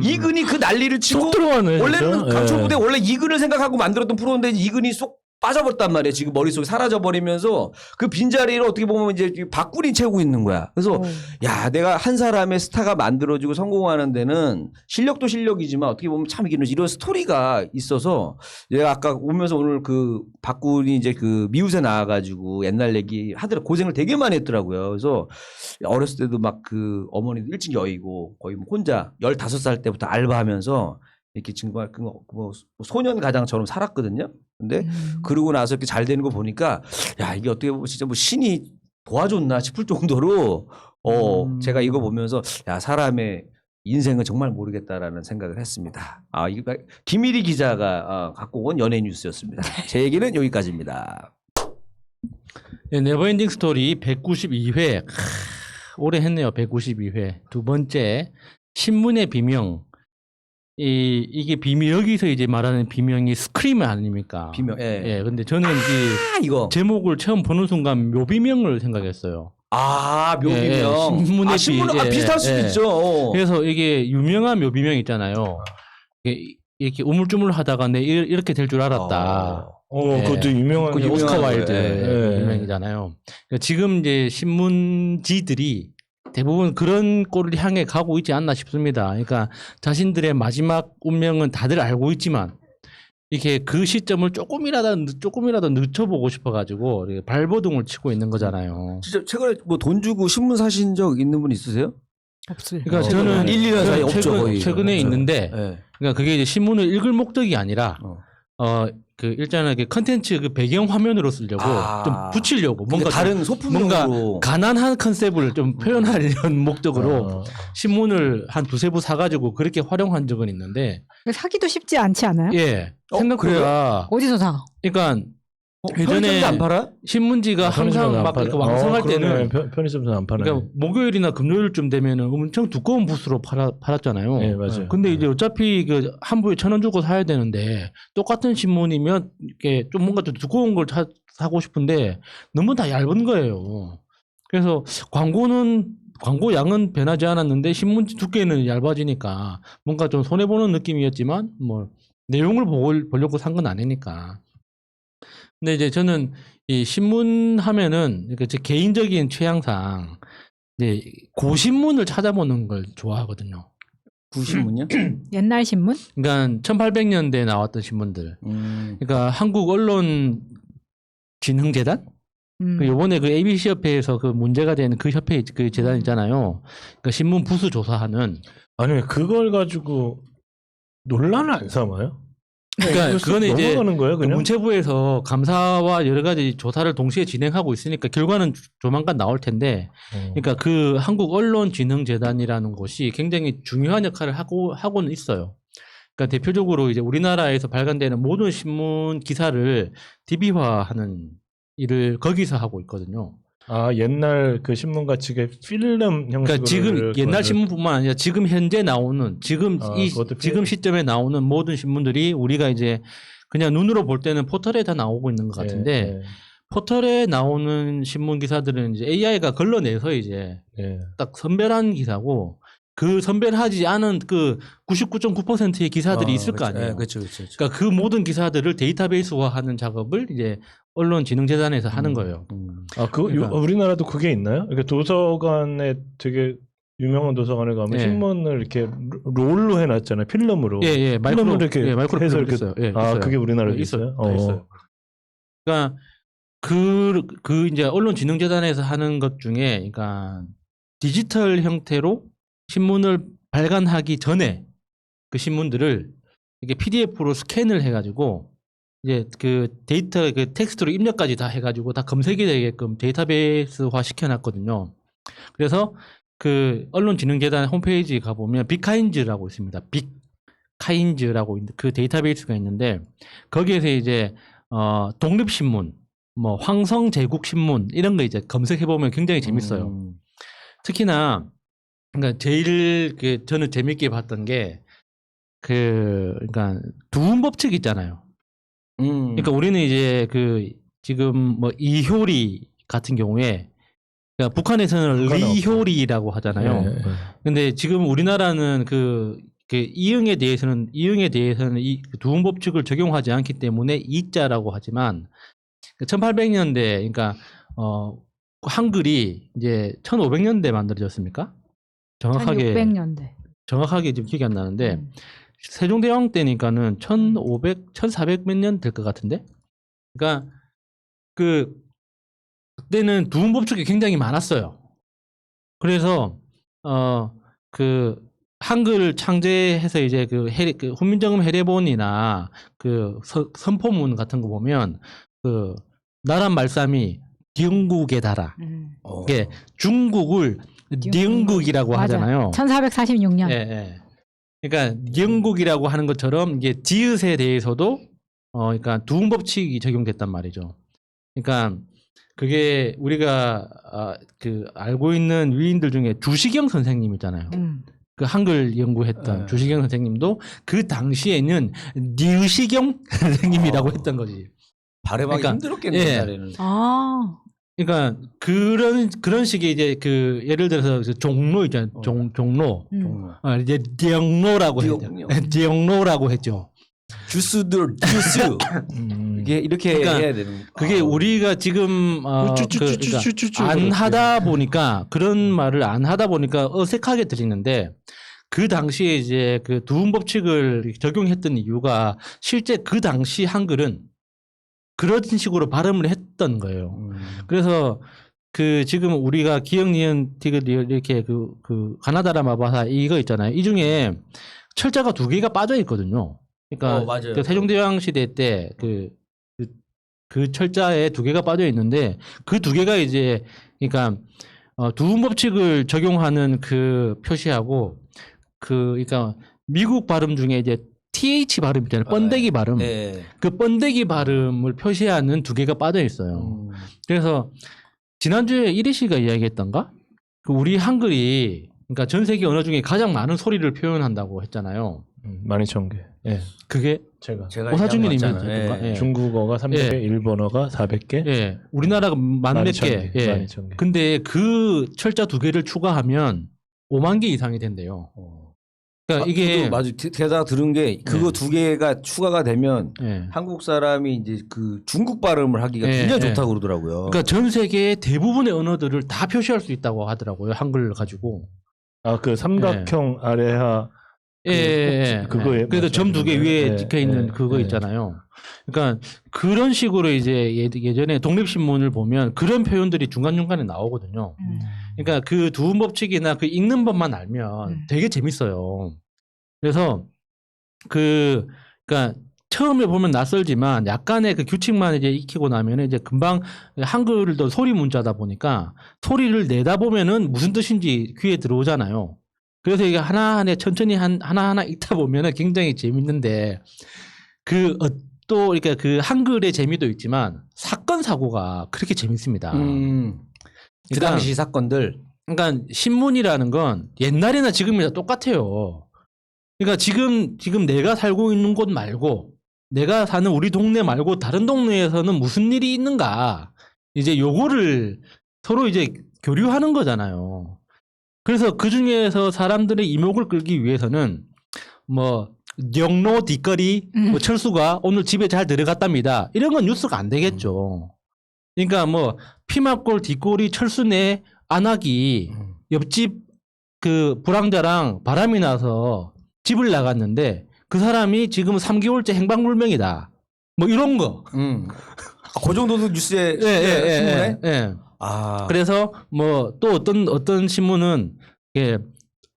이근이 그 난리를 치고 들어가네, 원래는 진짜. 강철부대 원래 이근을 생각하고 만들었던 프로인데 이근이 쏙 빠져버렸단 말이에요. 지금 머릿속에 사라져버리면서 그 빈자리를 어떻게 보면 이제 박군이 채우고 있는 거야. 그래서 야 내가 한 사람의 스타가 만들어지고 성공하는 데는 실력도 실력이지만 어떻게 보면 참 이런 스토리가 있어서 내가 아까 오면서 오늘 그 박군이 이제 그 미우새 나와가지고 옛날 얘기 하더라고. 고생을 되게 많이 했더라고요. 그래서 어렸을 때도 막 그 어머니도 일찍 여의고 거의 뭐 혼자 15살 때부터 알바하면서 이렇게 친구가 뭐 소년 가장처럼 살았거든요. 근데 그러고 나서 이렇게 잘 되는 거 보니까 야 이게 어떻게 보면 진짜 뭐 신이 도와줬나 싶을 정도로 제가 이거 보면서 야 사람의 인생은 정말 모르겠다라는 생각을 했습니다. 이거 김일희 기자가 갖고 온 연예 뉴스였습니다. 제 얘기는 여기까지입니다. 네, 네버엔딩 스토리 192회 오래 했네요. 192회 두 번째 신문의 비명. 이게 비명 여기서 이제 말하는 비명이 스크림 아닙니까? 비명. 예. 근데 저는 이거 제목을 처음 보는 순간 묘비명을 생각했어요. 묘비명. 신문의 비슷할 수도 있죠. 그래서 이게 유명한 묘비명 있잖아요. 이렇게 우물쭈물하다가 내 이렇게 될 줄 알았다. 그것도 유명한 그 오스카 와일드 예. 유명이잖아요. 그러니까 지금 이제 신문지들이 대부분 그런 꼴을 향해 가고 있지 않나 싶습니다. 그러니까 자신들의 마지막 운명은 다들 알고 있지만 이렇게 그 시점을 조금이라도 늦춰보고 싶어가지고 발버둥을 치고 있는 거잖아요. 진짜 최근에 뭐 돈 주고 신문 사신 적 있는 분 있으세요? 없어요. 그러니까 저는 1, 2년 사이 없죠 거의. 최근에 있는데 네. 그러니까 그게 이제 신문을 읽을 목적이 아니라 그 일단은 그 컨텐츠 그 배경 화면으로 쓰려고 좀 붙이려고 뭔가 다른 소품용으로 뭔가 가난한 컨셉을 좀 표현하려는 목적으로 신문을 한 두세 부 사가지고 그렇게 활용한 적은 있는데 사기도 쉽지 않지 않아요? 예 생각보다 어디서 사? 그러니까 예전에 안 팔아? 신문지가 항상 막 이렇게 왕성할 때는 편의점에서 안 파네. 그러니까 목요일이나 금요일쯤 되면은 엄청 두꺼운 부스로 팔았잖아요. 네, 맞아요. 근데 이제 어차피 그 한 부에 1,000원 주고 사야 되는데 똑같은 신문이면 이렇게 좀 뭔가 좀 두꺼운 걸 사고 싶은데 너무 다 얇은 거예요. 그래서 광고 양은 변하지 않았는데 신문지 두께는 얇아지니까 뭔가 좀 손해 보는 느낌이었지만 뭐 내용을 보려고 산 건 아니니까. 근데 이제 저는 이 신문 하면은 그러니까 제 개인적인 취향상 이제 고신문을 찾아보는 걸 좋아하거든요. 구신문요? 옛날 신문? 그러니까 1800년대에 나왔던 신문들. 그러니까 한국 언론 진흥재단? 요번에 그 ABC 협회에서 그 문제가 되는 그 협회 그 재단 있잖아요. 그러니까 신문 부수 조사하는. 아니 그걸 가지고 논란을 안 삼아요? 그러니까 그거는 이제 넘어가는 거예요, 그냥? 문체부에서 감사와 여러 가지 조사를 동시에 진행하고 있으니까 결과는 조만간 나올 텐데, 그러니까 그 한국언론진흥재단이라는 곳이 굉장히 중요한 역할을 하고는 있어요. 그러니까 대표적으로 이제 우리나라에서 발간되는 모든 신문 기사를 DB화하는 일을 거기서 하고 있거든요. 아 옛날 그 신문 같이 필름 형식으로. 그러니까 지금 옛날 신문뿐만 아니라 지금 현재 나오는 지금 지금 시점에 나오는 모든 신문들이 우리가 이제 그냥 눈으로 볼 때는 포털에 다 나오고 있는 것 같은데 포털에 나오는 신문 기사들은 이제 AI가 걸러내서 이제 딱 선별한 기사고. 그 선별하지 않은 그 99.9%의 기사들이 있을 거 아니에요. 그렇죠. 그러니까 그 모든 기사들을 데이터베이스화하는 작업을 이제 언론진흥재단에서 하는 거예요. 아, 그러니까. 우리나라도 그게 있나요? 그러니까 도서관에 되게 유명한 도서관에 가면 신문을 이렇게 롤로 해놨잖아요. 필름으로. 예. 필름으로 이렇게 마이크로 해서 이렇게 있어요. 예, 아, 있어요. 그게 우리나라도 있어요? 있어요. 그러니까 그 이제 언론진흥재단에서 하는 것 중에, 그러니까 디지털 형태로 신문을 발간하기 전에 그 신문들을 이렇게 PDF로 스캔을 해가지고 이제 그 데이터 그 텍스트로 입력까지 다 해가지고 다 검색이 되게끔 데이터베이스화 시켜놨거든요. 그래서 그 언론진흥재단 홈페이지 가보면 빅카인즈라고 있습니다. 빅카인즈라고 그 데이터베이스가 있는데 거기에서 이제 독립신문, 뭐 황성제국신문 이런 거 이제 검색해보면 굉장히 재밌어요. 특히나 그러니까 제일 저는 재밌게 봤던 게 그러니까 두음 법칙 있잖아요. 그러니까 우리는 이제 지금 뭐 이효리 같은 경우에 그러니까 북한에서는 리효리라고 하잖아요. 근데 지금 우리나라는 이응에 대해서는 이 두음 법칙을 적용하지 않기 때문에 이자라고 하지만 1800년대 그러니까 한글이 이제 1500년대 만들어졌습니까? 정확하게 1600년대. 정확하게 지금 기억이 안 나는데 세종대왕 때니까는 1400 몇 년 될 것 같은데. 그러니까 그때는 두음 법칙이 굉장히 많았어요. 그래서 한글 창제해서 이제 훈민정음 해례본이나 선포문 같은 거 보면 나란 말씀이 영국에 달아. 이게 중국을 영국이라고 하잖아요. 1446년. 예. 그러니까 영국이라고 하는 것처럼 이게 지읒에 대해서도 그러니까 두음 법칙이 적용됐단 말이죠. 그러니까 그게 우리가 알고 있는 위인들 중에 주시경 선생님 있잖아요. 그 한글 연구했던 주시경 선생님도 그 당시에는 니으시경 선생님이라고 했던 거지. 발음하기 힘들었겠네요. 예. 그러니까 그런 식의 이제 예를 들어서 종로 있잖아요. 종로. 이제 디영로라고 했죠. 디영로라고 했죠. 주스들 주스. 이게 이렇게 그러니까 해야 되는. 그게 우리가 지금 안 하다 보니까 그런 말을 안 하다 보니까 어색하게 들리는데 그 당시에 이제 그 두음 법칙을 적용했던 이유가 실제 그 당시 한글은 그런 식으로 발음을 했던 거예요. 그래서 지금 우리가 기역 니은 디귿 이렇게 가나다라 마바사 이거 있잖아요. 이 중에 철자가 2개가 빠져 있거든요. 그러니까 맞아요. 세종대왕 시대 때 그 철자에 2개가 빠져 있는데 그 2개가 이제 그러니까 두음 법칙을 적용하는 표시하고 그러니까 미국 발음 중에 이제 TH 발음 있잖아요. 번데기 발음. 네. 그 번데기 발음을 표시하는 2개가 빠져 있어요. 그래서 지난주에 이리 씨가 이야기했던가? 우리 한글이 그러니까 전 세계 언어 중에 가장 많은 소리를 표현한다고 했잖아요. 12,000개. 예. 그게 제가 오사준님이 예. 중국어가 300개, 일본어가 400개. 예. 우리나라가 10,000개. 예. 12,000개. 근데 그 철자 2개를 추가하면 5만 개 이상이 된대요. 그러니까 이게 맞아. 게다가 들은 게 그거 2개가 추가가 되면 예. 한국 사람이 이제 중국 발음을 하기가 굉장히 좋다고 그러더라고요. 그러니까 전 세계의 대부분의 언어들을 다 표시할 수 있다고 하더라고요. 한글을 가지고. 삼각형 아래하 예. 그거에 그래도 점 2개 위에 찍혀 있는 그거 예. 있잖아요. 그러니까 그런 식으로 이제 예전에 독립신문을 보면 그런 표현들이 중간중간에 나오거든요. 그러니까 그 두음 법칙이나 그 읽는 법만 알면 되게 재밌어요. 그래서 그러니까 처음에 보면 낯설지만 약간의 그 규칙만 이제 익히고 나면 이제 금방 한글도 소리 문자다 보니까 소리를 내다 보면은 무슨 뜻인지 귀에 들어오잖아요. 그래서 이게 하나하나 천천히 하나하나 읽다 보면은 굉장히 재밌는데 또 그러니까 그 한글의 재미도 있지만 사건 사고가 그렇게 재밌습니다. 그 당시 사건들. 그러니까 신문이라는 건 옛날이나 지금이나 똑같아요. 그러니까 지금 내가 살고 있는 곳 말고 내가 사는 우리 동네 말고 다른 동네에서는 무슨 일이 있는가 이제 요거를 서로 이제 교류하는 거잖아요. 그래서 그 중에서 사람들의 이목을 끌기 위해서는 뭐 영로 뒷거리 뭐 철수가 오늘 집에 잘 들어갔답니다. 이런 건 뉴스가 안 되겠죠. 그러니까 뭐 피막골 뒷골이 철수네 안하기 옆집 그 불황자랑 바람이 나서 집을 나갔는데 그 사람이 지금 3개월째 행방불명이다. 뭐 이런 거. 그 정도도 뉴스에 신문에? 예. 그래서 뭐 또 어떤 신문은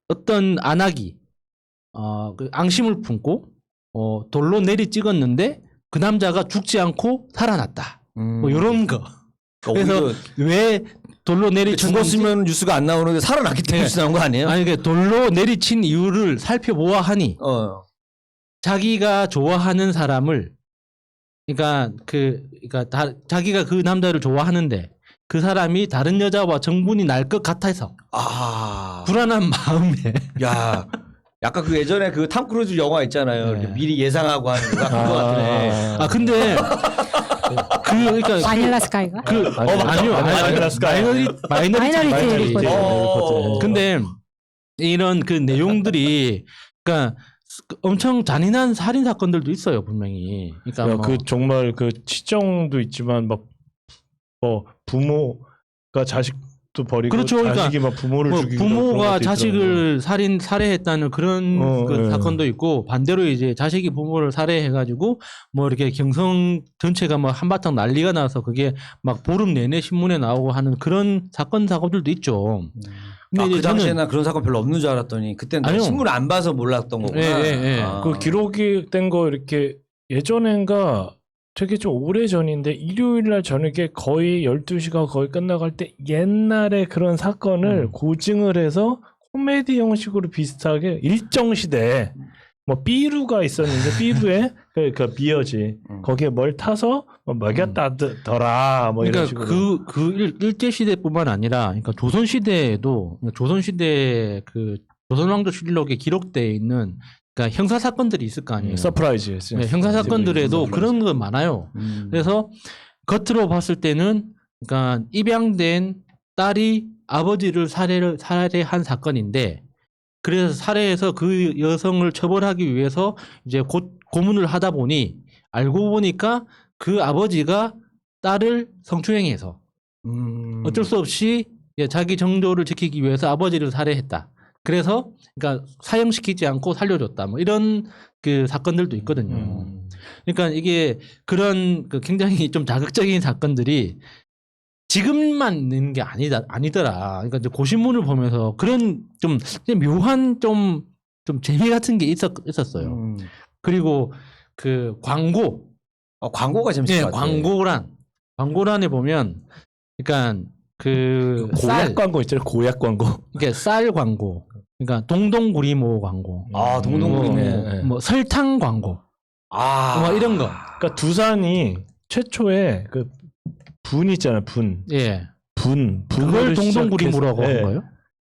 어떤 안하기 그 앙심을 품고 돌로 내리 찍었는데 그 남자가 죽지 않고 살아났다. 뭐 이런 거. 그래서 왜 돌로 내리쳤는지 죽었으면 뉴스가 안 나오는데 살아났기 때문에 뉴스 나온 거 아니에요? 아니 그 돌로 내리친 이유를 살펴보아 하니 자기가 좋아하는 사람을 그러니까 자기가 그 남자를 좋아하는데 그 사람이 다른 여자와 정분이 날 것 같아서 불안한 마음에 야 약간 그 예전에 그 탐 크루즈 영화 있잖아요. 이렇게 미리 예상하고 하는 거 그거 같네. 근데 그러니까 바닐라 스카이가? 아니요. 마이너리티 리포트. 근데 이런 그 내용들이 그러니까 엄청 잔인한 살인 사건들도 있어요, 분명히. 그러니까 그 정말 그 치정도 있지만 막 부모가 자식도 버리고 그렇죠. 자식이 막 부모를 죽이고 부모가 자식을 살해했다는 그런 그 사건도 있고 반대로 이제 자식이 부모를 살해해가지고 뭐 이렇게 경성 전체가 뭐 한바탕 난리가 나서 그게 막 보름 내내 신문에 나오고 하는 그런 사건들도 있죠. 근데 그 당시에는 그런 사건 별로 없는 줄 알았더니 그때는 신문을 안 봐서 몰랐던 거구나. 그 기록이 된 거 이렇게 예전엔가 되게 좀 오래 전인데 일요일 날 저녁에 거의 12시가 거의 끝나갈 때 옛날에 그런 사건을 고증을 해서 코미디 형식으로 비슷하게 일정 시대에 뭐 삐루가 있었는데 삐루에 그 비어지 거기에 뭘 타서 먹였다더라 뭐 이런 그러니까 식으로 일제 시대뿐만 아니라 그러니까 조선 시대에도 조선 시대 그 조선왕조실록에 기록되어 있는 그러니까 형사 사건들이 있을 거 아니에요. 서프라이즈. 네, 형사 사건들에도 그런 거 많아요. 그래서 겉으로 봤을 때는 그러니까 입양된 딸이 아버지를 살해한 사건인데 그래서 살해해서 그 여성을 처벌하기 위해서 이제 고문을 하다 보니 알고 보니까 그 아버지가 딸을 성추행해서 어쩔 수 없이 자기 정조를 지키기 위해서 아버지를 살해했다. 그래서 그러니까 사형시키지 않고 살려줬다. 뭐 이런 그 사건들도 있거든요. 그러니까 이게 그런 그 굉장히 좀 자극적인 사건들이 지금만 있는 게 아니더라. 그러니까 이제 고신문을 보면서 그런 좀 묘한 좀 재미 같은 게 있었어요. 그리고 그 광고. 광고가 재밌을 것 같아요. 광고란에 보면 그러니까 그 고약 광고 있잖아요. 고약 광고. 그러니까 쌀 광고. 그러니까 동동구리모 광고. 동동구리모. 뭐 설탕 광고. 뭐 이런 거. 그러니까 두산이 최초에 그 분 있잖아요. 분. 예. 그걸 동동구리모라고 한 거예요?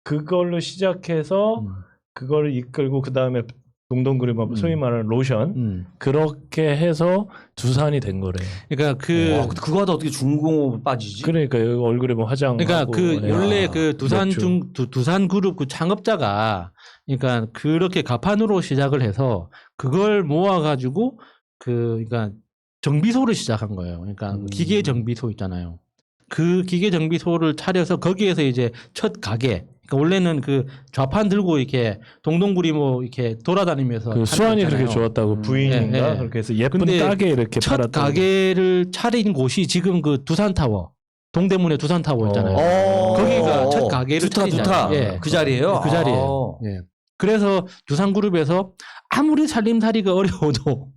그걸로 시작해서 그걸 이끌고 그 다음에 동동구리모 소위 말하는 로션 그렇게 해서 두산이 된 거래. 그러니까 그거 하다 어떻게 중공업 빠지지? 그러니까 여기 얼굴에 뭐 화장. 그러니까 원래 그 두산 그룹 그 창업자가 그러니까 그렇게 가판으로 시작을 해서 그걸 모아가지고 그러니까 정비소를 시작한 거예요. 그러니까 기계 정비소 있잖아요. 그 기계 정비소를 차려서 거기에서 이제 첫 가게, 그러니까 원래는 그 좌판 들고 이렇게 동동구리 뭐 이렇게 돌아다니면서 그 수완이 있잖아요. 그렇게 좋았다고 부인인가 그렇게 해서 예쁜 근데 가게 이렇게 첫 팔았다고. 가게를 차린 곳이 지금 그 두산타워. 동대문에 두산타워 있잖아요. 거기가 첫 가게를 두타. 예. 그 자리예요? 그 자리예요. 예. 그래서 두산그룹에서 아무리 살림살이가 어려워도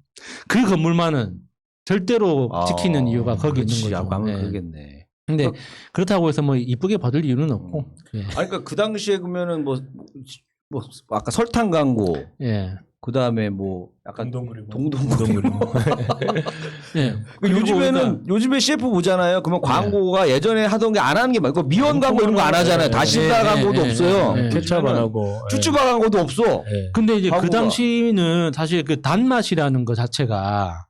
그 건물만은 절대로 지키는 이유가 거기 있는 거죠. 아마 그러겠네. 근데 그렇다고 해서 뭐 이쁘게 받을 이유는 없고. 예. 아니 그러니까 그 당시에 그러면은 뭐 아까 설탕 광고. 예. 그 다음에 뭐 약간 동동구리. 예. 요즘에는 요즘에 CF 보잖아요. 그러면 광고가 예전에 하던 게 안 하는 게 많고 미원 광고 이런 거 안 하잖아요. 다시다 광고도 없어요. 케찹 안 하고 쭈쭈바 광고도 없어. 근데 이제 광고가. 그 당시는 사실 그 단맛이라는 거 자체가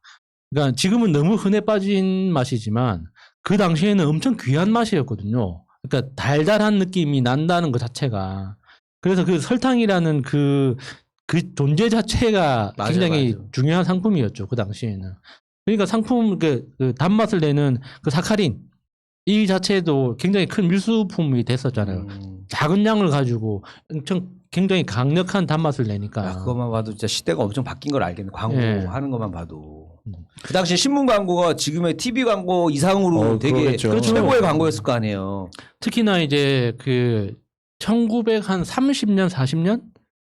그러니까 지금은 너무 흔해 빠진 맛이지만 그 당시에는 엄청 귀한 맛이었거든요. 그러니까 달달한 느낌이 난다는 것 자체가. 그래서 그 설탕이라는 그 존재 자체가 굉장히 중요한 상품이었죠. 그 당시에는. 그러니까 상품, 그 단맛을 내는 그 사카린, 이 자체도 굉장히 큰 밀수품이 됐었잖아요. 작은 양을 가지고 엄청 굉장히 강력한 단맛을 내니까. 야, 그것만 봐도 진짜 시대가 엄청 바뀐 걸 알겠네. 광고하는 것만 봐도. 그 당시에 신문 광고가 지금의 TV 광고 이상으로 되게 최고의 광고였을 거 아니에요. 특히나 이제 그 1930년, 40년?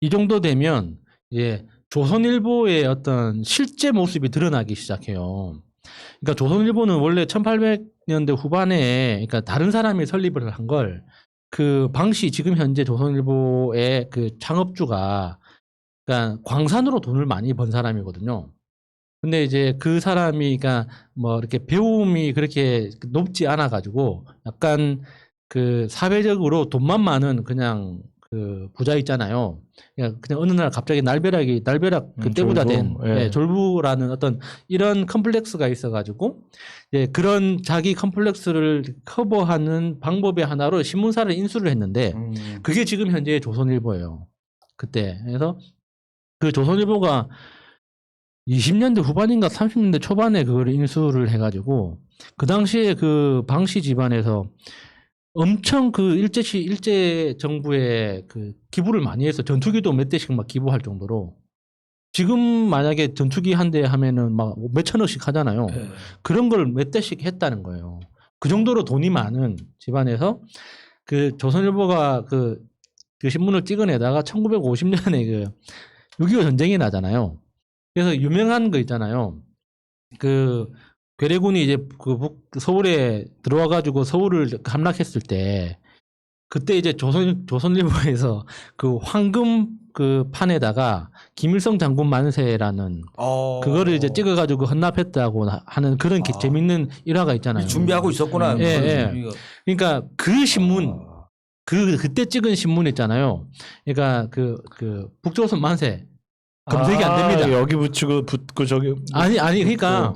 이 정도 되면 이제 조선일보의 어떤 실제 모습이 드러나기 시작해요. 그러니까 조선일보는 원래 1800년대 후반에 그러니까 다른 사람이 설립을 한 걸 그 방시 지금 현재 조선일보의 그 창업주가 그러니까 광산으로 돈을 많이 번 사람이거든요. 근데 이제 그 사람이 그러니까 뭐 이렇게 배움이 그렇게 높지 않아 가지고 약간 그 사회적으로 돈만 많은 그냥 그 부자 있잖아요. 그냥 어느 날 갑자기 날벼락 그 떼부자 된 졸부라는 어떤 이런 컴플렉스가 있어가지고 그런 자기 컴플렉스를 커버하는 방법의 하나로 신문사를 인수를 했는데 그게 지금 현재의 조선일보예요. 그때 그래서 그 조선일보가 20년대 후반인가 30년대 초반에 그걸 인수를 해가지고 그 당시에 그 방시 집안에서 엄청 그 일제 정부에 그 기부를 많이 해서 전투기도 몇 대씩 막 기부할 정도로 지금 만약에 전투기 한 대 하면은 막 몇천억씩 하잖아요. 그런 걸 몇 대씩 했다는 거예요. 그 정도로 돈이 많은 집안에서 그 조선일보가 그 신문을 찍어내다가 1950년에 그 6.25 전쟁이 나잖아요. 그래서 유명한 거 있잖아요. 그 괴뢰군이 이제 그 서울에 들어와가지고 서울을 함락했을 때 그때 이제 조선일보에서 그 황금 그 판에다가 김일성 장군 만세라는 그거를 이제 찍어가지고 헌납했다고 하는 그런 재밌는 일화가 있잖아요. 준비하고 있었구나. 예. 그러니까 그 신문 그때 찍은 신문 있잖아요. 그러니까 그 북조선 만세 검색이 안 됩니다. 여기 붙이고 저기 아니 그러니까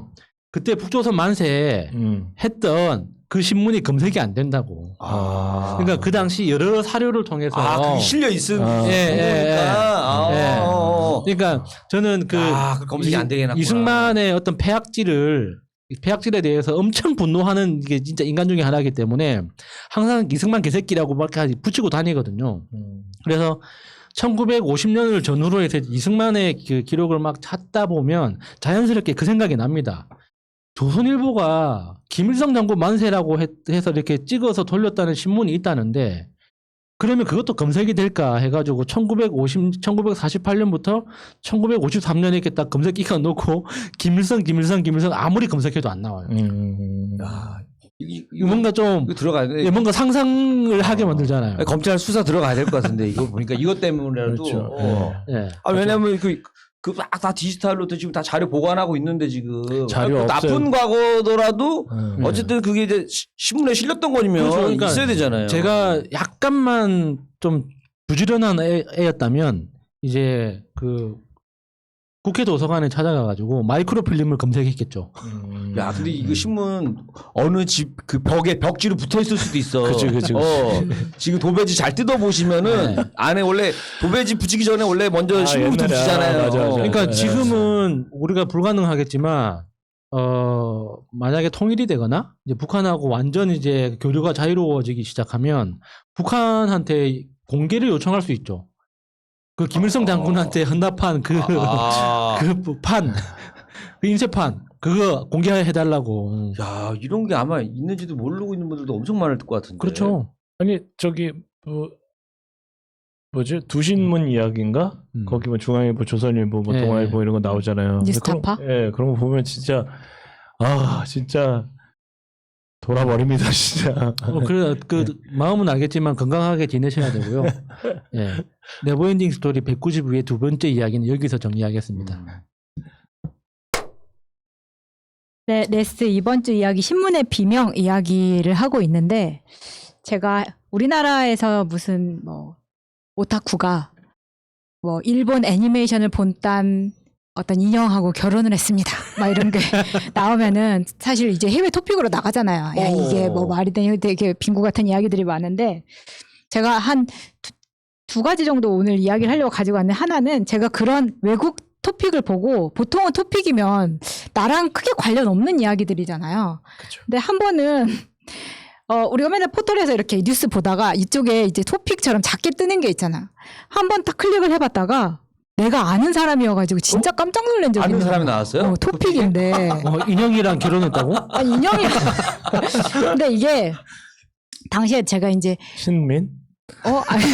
그때 북조선 만세 했던 그 신문이 검색이 안 된다고. 그러니까 그 당시 여러 사료를 통해서 그게 실려 있은 그러니까 저는 그 검색이 안 되게 해놨구나. 이승만의 어떤 폐악질에 대해서 엄청 분노하는 게 진짜 인간 중에 하나이기 때문에 항상 이승만 개새끼라고 막 붙이고 다니거든요. 그래서 1950년을 전후로 해서 이승만의 그 기록을 막 찾다 보면 자연스럽게 그 생각이 납니다. 조선일보가 김일성 장군 만세라고 해서 이렇게 찍어서 돌렸다는 신문이 있다는데 그러면 그것도 검색이 될까 해가지고 1948년부터 1953년에 이렇게 딱 검색기가 놓고 김일성 아무리 검색해도 안 나와요. 뭔가 좀 들어가야 돼. 뭔가 상상을 하게 만들잖아요. 검찰 수사 들어가야 될 것 같은데 이거 보니까 이것 때문에라도. 왜냐하면 다 디지털로 지금 다 자료 보관하고 있는데 지금 자료 나쁜 과거더라도 어쨌든 그게 이제 신문에 실렸던 거면 그러니까 있어야 되잖아요. 제가 약간만 좀 부지런한 애였다면 이제 그 국회 도서관에 찾아가가지고 마이크로필름을 검색했겠죠. 야, 근데 이거 신문 어느 집 그 벽지로 붙어 있을 수도 있어. 그치. 지금 도배지 잘 뜯어 보시면은 안에 원래 도배지 붙이기 전에 원래 먼저 신문부터 붙이잖아요. 맞아. 그러니까 지금은 우리가 불가능하겠지만 만약에 통일이 되거나 이제 북한하고 완전 이제 교류가 자유로워지기 시작하면 북한한테 공개를 요청할 수 있죠. 그 김일성 장군한테 헌납한 그 판, 그 인쇄판 그거 공개해달라고. 야, 이런 게 아마 있는지도 모르고 있는 분들도 엄청 많을 것 같은데. 그렇죠. 아니 저기 뭐지 두신문 이야기인가? 거기 뭐 중앙일보, 조선일보, 뭐 동아일보 이런 거 나오잖아요. 뉴스타파? 그런 거 보면 진짜 진짜 돌아버립니다 진짜. 그래 마음은 알겠지만 건강하게 지내셔야 되고요. 네버엔딩 스토리 190위의 두 번째 이야기는 여기서 정리하겠습니다. 네, 레스 이번 주 이야기 신문의 비명 이야기를 하고 있는데 제가 우리나라에서 무슨 뭐 오타쿠가 뭐 일본 애니메이션을 본딴 어떤 인형하고 결혼을 했습니다. 막 이런 게 나오면은 사실 이제 해외 토픽으로 나가잖아요. 야, 이게 뭐 말이 되냐 되게 빙고 같은 이야기들이 많은데 제가 한 두 가지 정도 오늘 이야기를 하려고 가지고 왔는데 하나는 제가 그런 외국 토픽을 보고 보통은 토픽이면 나랑 크게 관련 없는 이야기들이잖아요. 그쵸. 근데 한 번은 우리가 맨날 포털에서 이렇게 뉴스 보다가 이쪽에 이제 토픽처럼 작게 뜨는 게 있잖아. 한 번 딱 클릭을 해봤다가 내가 아는 사람이어가지고 진짜 깜짝 놀란 적이 있는 아는 사람이 나왔어요? 토픽인데. 인형이랑 결혼했다고? 아니, 인형이. 근데 이게 당시에 제가 이제 신민? 아니.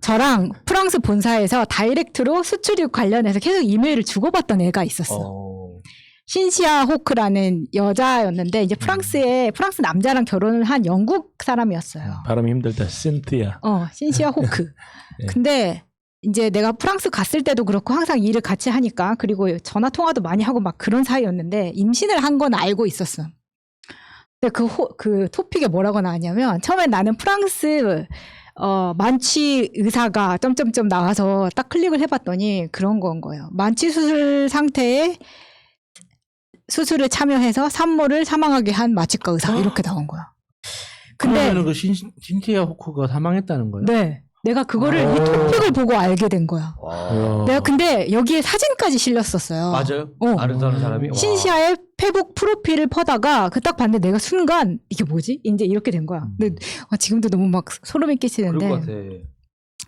저랑 프랑스 본사에서 다이렉트로 수출입 관련해서 계속 이메일을 주고받던 애가 있었어. 신시아 호크라는 여자였는데 이제 프랑스 남자랑 결혼을 한 영국 사람이었어요. 발음이 힘들다. 신티아. 신시아 호크. 네. 근데 이제 내가 프랑스 갔을 때도 그렇고 항상 일을 같이 하니까 그리고 전화 통화도 많이 하고 막 그런 사이였는데 임신을 한 건 알고 있었어. 근데 그 토픽에 뭐라고 나왔냐면 처음에 나는 프랑스 만취 의사가 점점점 나와서 딱 클릭을 해봤더니 그런 건 거예요. 만취 수술 상태에 수술에 참여해서 산모를 사망하게 한 마취과 의사 이렇게 나온 거야. 근데 그러면 그 신티아 호크가 사망했다는 거예요? 네. 내가 그거를 이 토픽을 보고 알게 된 거야. 내가 근데 여기에 사진까지 실렸었어요. 맞아요. 아는 사람이. 신시아의 페북 프로필을 퍼다가 그 딱 봤는데 내가 순간 이게 뭐지? 이제 이렇게 된 거야. 근데 지금도 너무 막 소름이 끼치는데. 그럴 것 같아.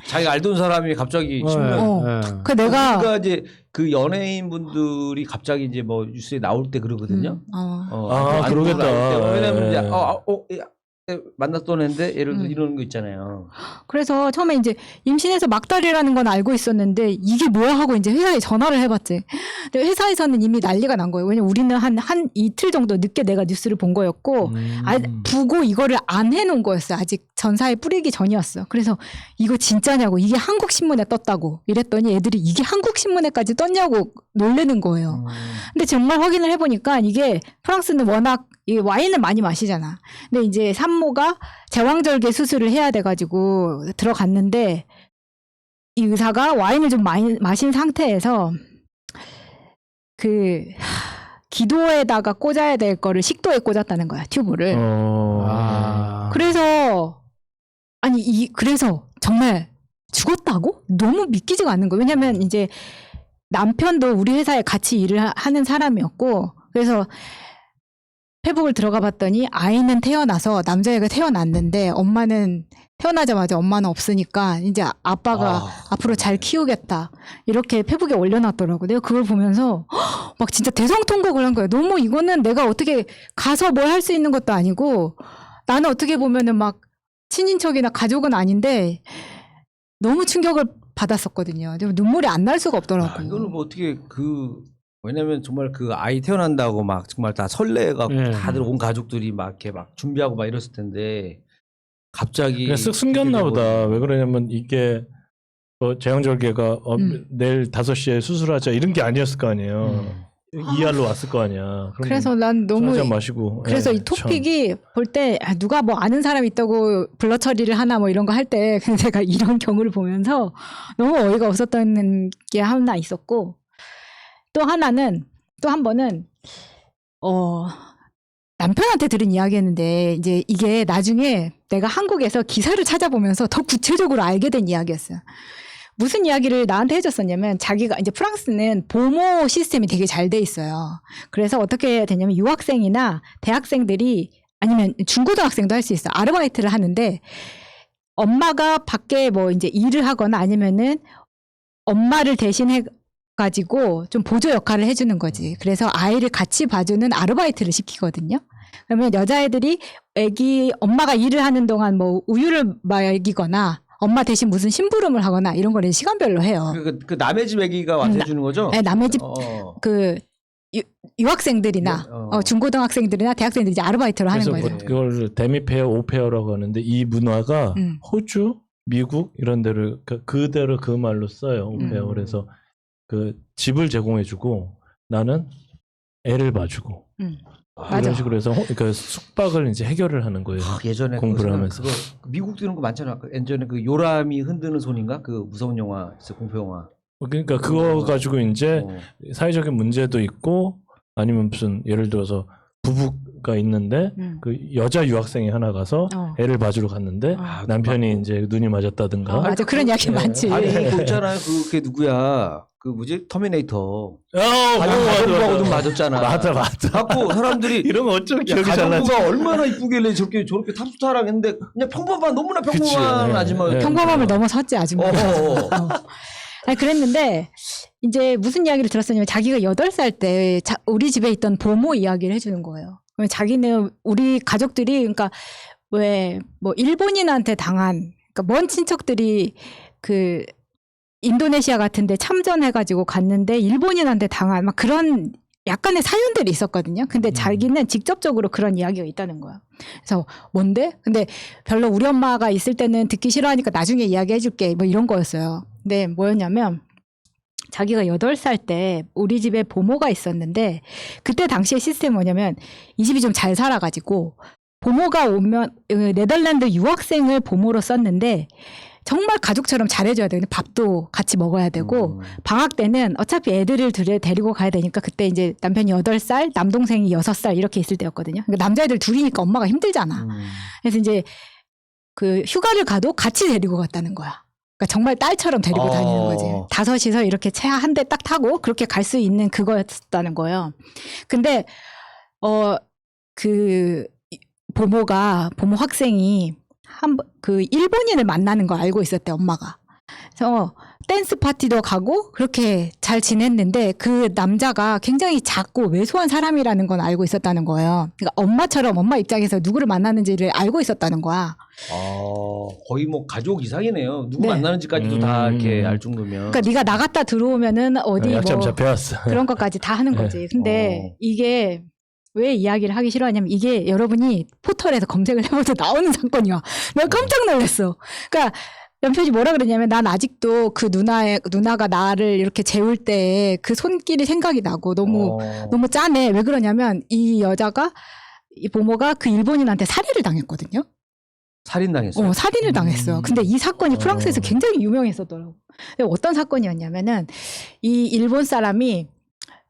자기가 알던 사람이 갑자기 그 내가 이제 그 연예인 분들이 갑자기 이제 뭐 뉴스에 나올 때 그러거든요. 그러겠다. 왜냐면 이제 만났던 애인데 예를 들어 이런 거 있잖아요. 그래서 처음에 이제 임신해서 막달이라는 건 알고 있었는데 이게 뭐야 하고 이제 회사에 전화를 해봤지. 근데 회사에서는 이미 난리가 난 거예요. 왜냐면 우리는 한 이틀 정도 늦게 내가 뉴스를 본 거였고 보고 이거를 안 해놓은 거였어요. 아직 전사에 뿌리기 전이었어. 그래서 이거 진짜냐고 이게 한국 신문에 떴다고 이랬더니 애들이 이게 한국 신문에까지 떴냐고 놀래는 거예요. 근데 정말 확인을 해보니까 이게 프랑스는 워낙 이 와인을 많이 마시잖아. 근데 이제 산모가 제왕절개 수술을 해야 돼가지고 들어갔는데 이 의사가 와인을 좀 많이 마신 상태에서 그 기도에다가 꽂아야 될 거를 식도에 꽂았다는 거야, 튜브를. 그래서 그래서 정말 죽었다고? 너무 믿기지가 않는 거예요. 왜냐면 이제 남편도 우리 회사에 같이 일을 하는 사람이었고 그래서 페북을 들어가 봤더니 아이는 태어나서 남자애가 태어났는데 엄마는 태어나자마자 엄마는 없으니까 이제 아빠가 앞으로 잘 키우겠다 이렇게 페북에 올려놨더라고. 내가 그걸 보면서 막 진짜 대성통곡을 한 거야. 너무 이거는 내가 어떻게 가서 뭘 할 수 있는 것도 아니고 나는 어떻게 보면은 막 친인척이나 가족은 아닌데 너무 충격을 받았었거든요. 눈물이 안 날 수가 없더라고. 이거는 뭐 어떻게 왜냐면 정말 그 아이 태어난다고 막 정말 다 설레갖고 다들 온 가족들이 막 이렇게 막 준비하고 막 이랬을 텐데 갑자기 그냥 쓱 숨겼나 보다. 왜 그러냐면 이게 제왕절개가 내일 5시에 수술하자 이런 게 아니었을 거 아니에요. ER로 왔을 거 아니야. 그래서 난 너무 한잔 마시고. 그래서 이 토픽이 볼 때 누가 뭐 아는 사람 있다고 블러 처리를 하나 뭐 이런 거 할 때 제가 이런 경우를 보면서 너무 어이가 없었던 게 하나 있었고 또 한 번은 남편한테 들은 이야기였는데 이제 이게 나중에 내가 한국에서 기사를 찾아보면서 더 구체적으로 알게 된 이야기였어요. 무슨 이야기를 나한테 해줬었냐면 자기가 이제 프랑스는 보모 시스템이 되게 잘 돼 있어요. 그래서 어떻게 해야 되냐면 유학생이나 대학생들이 아니면 중고등학생도 할 수 있어요. 아르바이트를 하는데 엄마가 밖에 뭐 이제 일을 하거나 아니면은 엄마를 대신해 가지고 좀 보조 역할을 해주는 거지. 그래서 아이를 같이 봐주는 아르바이트를 시키거든요. 그러면 여자애들이 엄마가 일을 하는 동안 뭐 우유를 먹이거나 엄마 대신 무슨 심부름을 하거나 이런 거를 시간별로 해요. 그 남의 집 애기가 와서 해주는 거죠? 네, 남의 집 그 유학생들이나 중고등학생들이나 대학생들이 이제 아르바이트로 하는 거예요. 그걸 데미페어, 오페어라고 하는데 이 문화가 호주, 미국 이런 데를 그대로 그 말로 써요. 오페어. 그래서 그 집을 제공해주고 나는 애를 봐주고 이런 식으로 해서 그러니까 숙박을 이제 해결을 하는 거예요. 예전에 공부를 하면서 미국도 이런 거 많잖아. 예전에 그 요람이 흔드는 손인가 그 무서운 영화, 공포 영화. 그러니까 그거 가지고 이제 사회적인 문제도 있고 아니면 무슨 예를 들어서 부부가 있는데 그 여자 유학생이 하나 가서 애를 봐주러 갔는데 남편이 이제 눈이 맞았다든가. 맞아, 그런 이야기 많지. 아니 그거 있잖아요. 그게 누구야? 그 뭐지? 터미네이터. 가정부하고도 맞았잖아. 맞아. 갖고 사람들이 이런 거 어쩜 기억이 잘 나지? 가정부가 얼마나 이쁘길래 저렇게 탑스타랑 했는데 그냥 너무나 평범한 아줌마. 평범함을 넘어섰지 아줌마. 아니, 그랬는데 이제 무슨 이야기를 들었었냐면 자기가 8살 때 우리 집에 있던 보모 이야기를 해주는 거예요. 자기는 우리 가족들이 그러니까 왜 뭐 일본인한테 당한 그러니까 먼 친척들이 그 인도네시아 같은데 참전해가지고 갔는데 일본인한테 당한 막 그런 약간의 사연들이 있었거든요. 근데 자기는 직접적으로 그런 이야기가 있다는 거야. 그래서 뭔데? 근데 별로 우리 엄마가 있을 때는 듣기 싫어하니까 나중에 이야기해줄게 뭐 이런 거였어요. 근데 뭐였냐면 자기가 8살 때 우리 집에 보모가 있었는데 그때 당시의 시스템이 뭐냐면 이 집이 좀 잘 살아가지고 보모가 오면 네덜란드 유학생을 보모로 썼는데 정말 가족처럼 잘해줘야 돼요. 밥도 같이 먹어야 되고 방학 때는 어차피 애들을 데리고 가야 되니까 그때 이제 남편이 8살, 남동생이 6살 이렇게 있을 때였거든요. 그러니까 남자애들 둘이니까 엄마가 힘들잖아. 그래서 이제 그 휴가를 가도 같이 데리고 갔다는 거야. 그러니까 정말 딸처럼 데리고 다니는 거지. 5이서 이렇게 차 한 대 딱 타고 그렇게 갈 수 있는 그거였다는 거예요. 근데 그 보모 학생이 그 일본인을 만나는 걸 알고 있었대, 엄마가. 그래서 댄스 파티도 가고 그렇게 잘 지냈는데 그 남자가 굉장히 작고 왜소한 사람이라는 건 알고 있었다는 거예요. 그러니까 엄마처럼 엄마 입장에서 누구를 만나는지를 알고 있었다는 거야. 거의 뭐 가족 이상이네요. 누구 만나는지까지도 다 이렇게 알 정도면. 그러니까 네가 나갔다 들어오면은 어디 약점 잡혀왔어. 그런 것까지 다 하는 거지. 근데 이게 왜 이야기를 하기 싫어하냐면 이게 여러분이 포털에서 검색을 해봐도 나오는 사건이야. 내가 깜짝 놀랐어. 그러니까 남편이 뭐라 그러냐면 난 아직도 그 누나가 나를 이렇게 재울 때 그 손길이 생각이 나고 너무 짠해. 왜 그러냐면 이 보모가 그 일본인한테 살해를 당했거든요. 살인당했어요? 살인을 당했어요. 근데 이 사건이 프랑스에서 굉장히 유명했었더라고. 어떤 사건이었냐면은 이 일본 사람이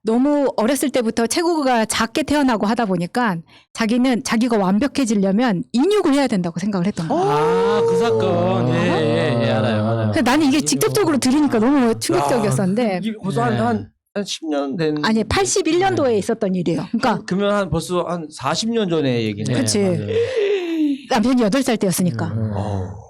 너무 어렸을 때부터 체구가 작게 태어나고 하다 보니까 자기는 자기가 완벽해지려면 인육을 해야 된다고 생각을 했던 거야. 그 사건. 예, 알아요. 나는 이게 직접적으로 들으니까 너무 충격적이었었는데. 이게 벌써 한 10년 된. 아니, 81년도에 있었던 일이에요. 그러니까. 그러면 벌써 한 40년 전의 얘기네. 그치. 남편이 8살 때였으니까.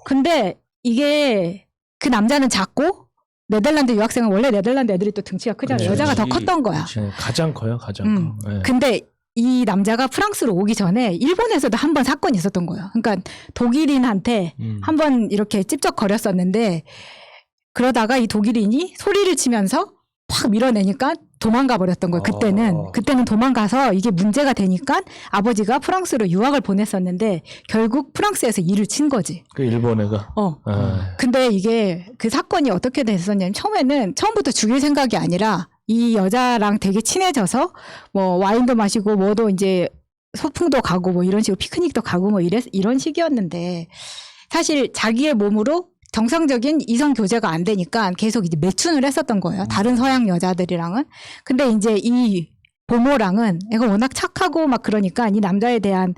근데 이게 그 남자는 작고 네덜란드 유학생은 원래 네덜란드 애들이 또 등치가 크잖아요. 여자가 더 컸던 거야. 가장 커요, 가장 커. 네. 근데 이 남자가 프랑스로 오기 전에 일본에서도 한 번 사건이 있었던 거예요. 그러니까 독일인한테 한 번 이렇게 찝쩍거렸었는데 그러다가 이 독일인이 소리를 치면서 확 밀어내니까 도망가 버렸던 거예요. 그때는 도망가서 이게 문제가 되니까 아버지가 프랑스로 유학을 보냈었는데 결국 프랑스에서 일을 친 거지. 그 일본 애가. 근데 이게 그 사건이 어떻게 됐었냐면 처음부터 죽일 생각이 아니라 이 여자랑 되게 친해져서 뭐 와인도 마시고 뭐도 이제 소풍도 가고 뭐 이런 식으로 피크닉도 가고 뭐 이런 식이었는데 사실 자기의 몸으로 정상적인 이성 교제가 안 되니까 계속 이제 매춘을 했었던 거예요. 다른 서양 여자들이랑은. 근데 이제 이 보모랑은 애가 워낙 착하고 막 그러니까 이 남자에 대한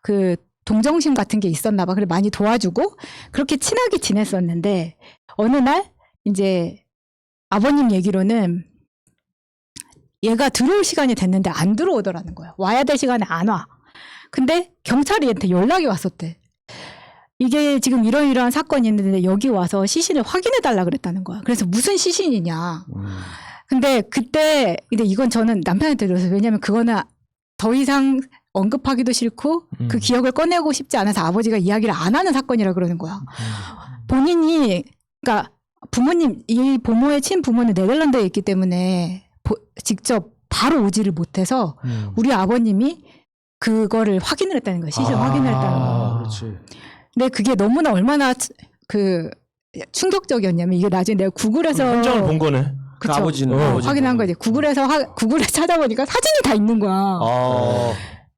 그 동정심 같은 게 있었나 봐. 그래 많이 도와주고 그렇게 친하게 지냈었는데 어느 날 이제 아버님 얘기로는 얘가 들어올 시간이 됐는데 안 들어오더라는 거야. 와야 될 시간에 안 와. 근데 경찰이한테 연락이 왔었대. 이게 지금 이러이러한 사건이 있는데 여기 와서 시신을 확인해 달라 그랬다는 거야. 그래서 무슨 시신이냐. 근데 그때 근데 이건 저는 남편한테 들었어요. 왜냐하면 그거는 더 이상 언급하기도 싫고 그 기억을 꺼내고 싶지 않아서 아버지가 이야기를 안 하는 사건이라 그러는 거야. 본인이 그러니까 부모님 이 부모의 친부모는 네덜란드에 있기 때문에 직접 바로 오지를 못해서 우리 아버님이 그거를 확인을 했다는 거야. 시신 확인을 했다는 거야. 그렇지. 근데 그게 너무나 얼마나 그 충격적이었냐면 이게 나중에 내가 구글에서 현장을 본 거네. 그쵸? 아버지는 확인한 거지. 구글에 찾아보니까 사진이 다 있는 거야.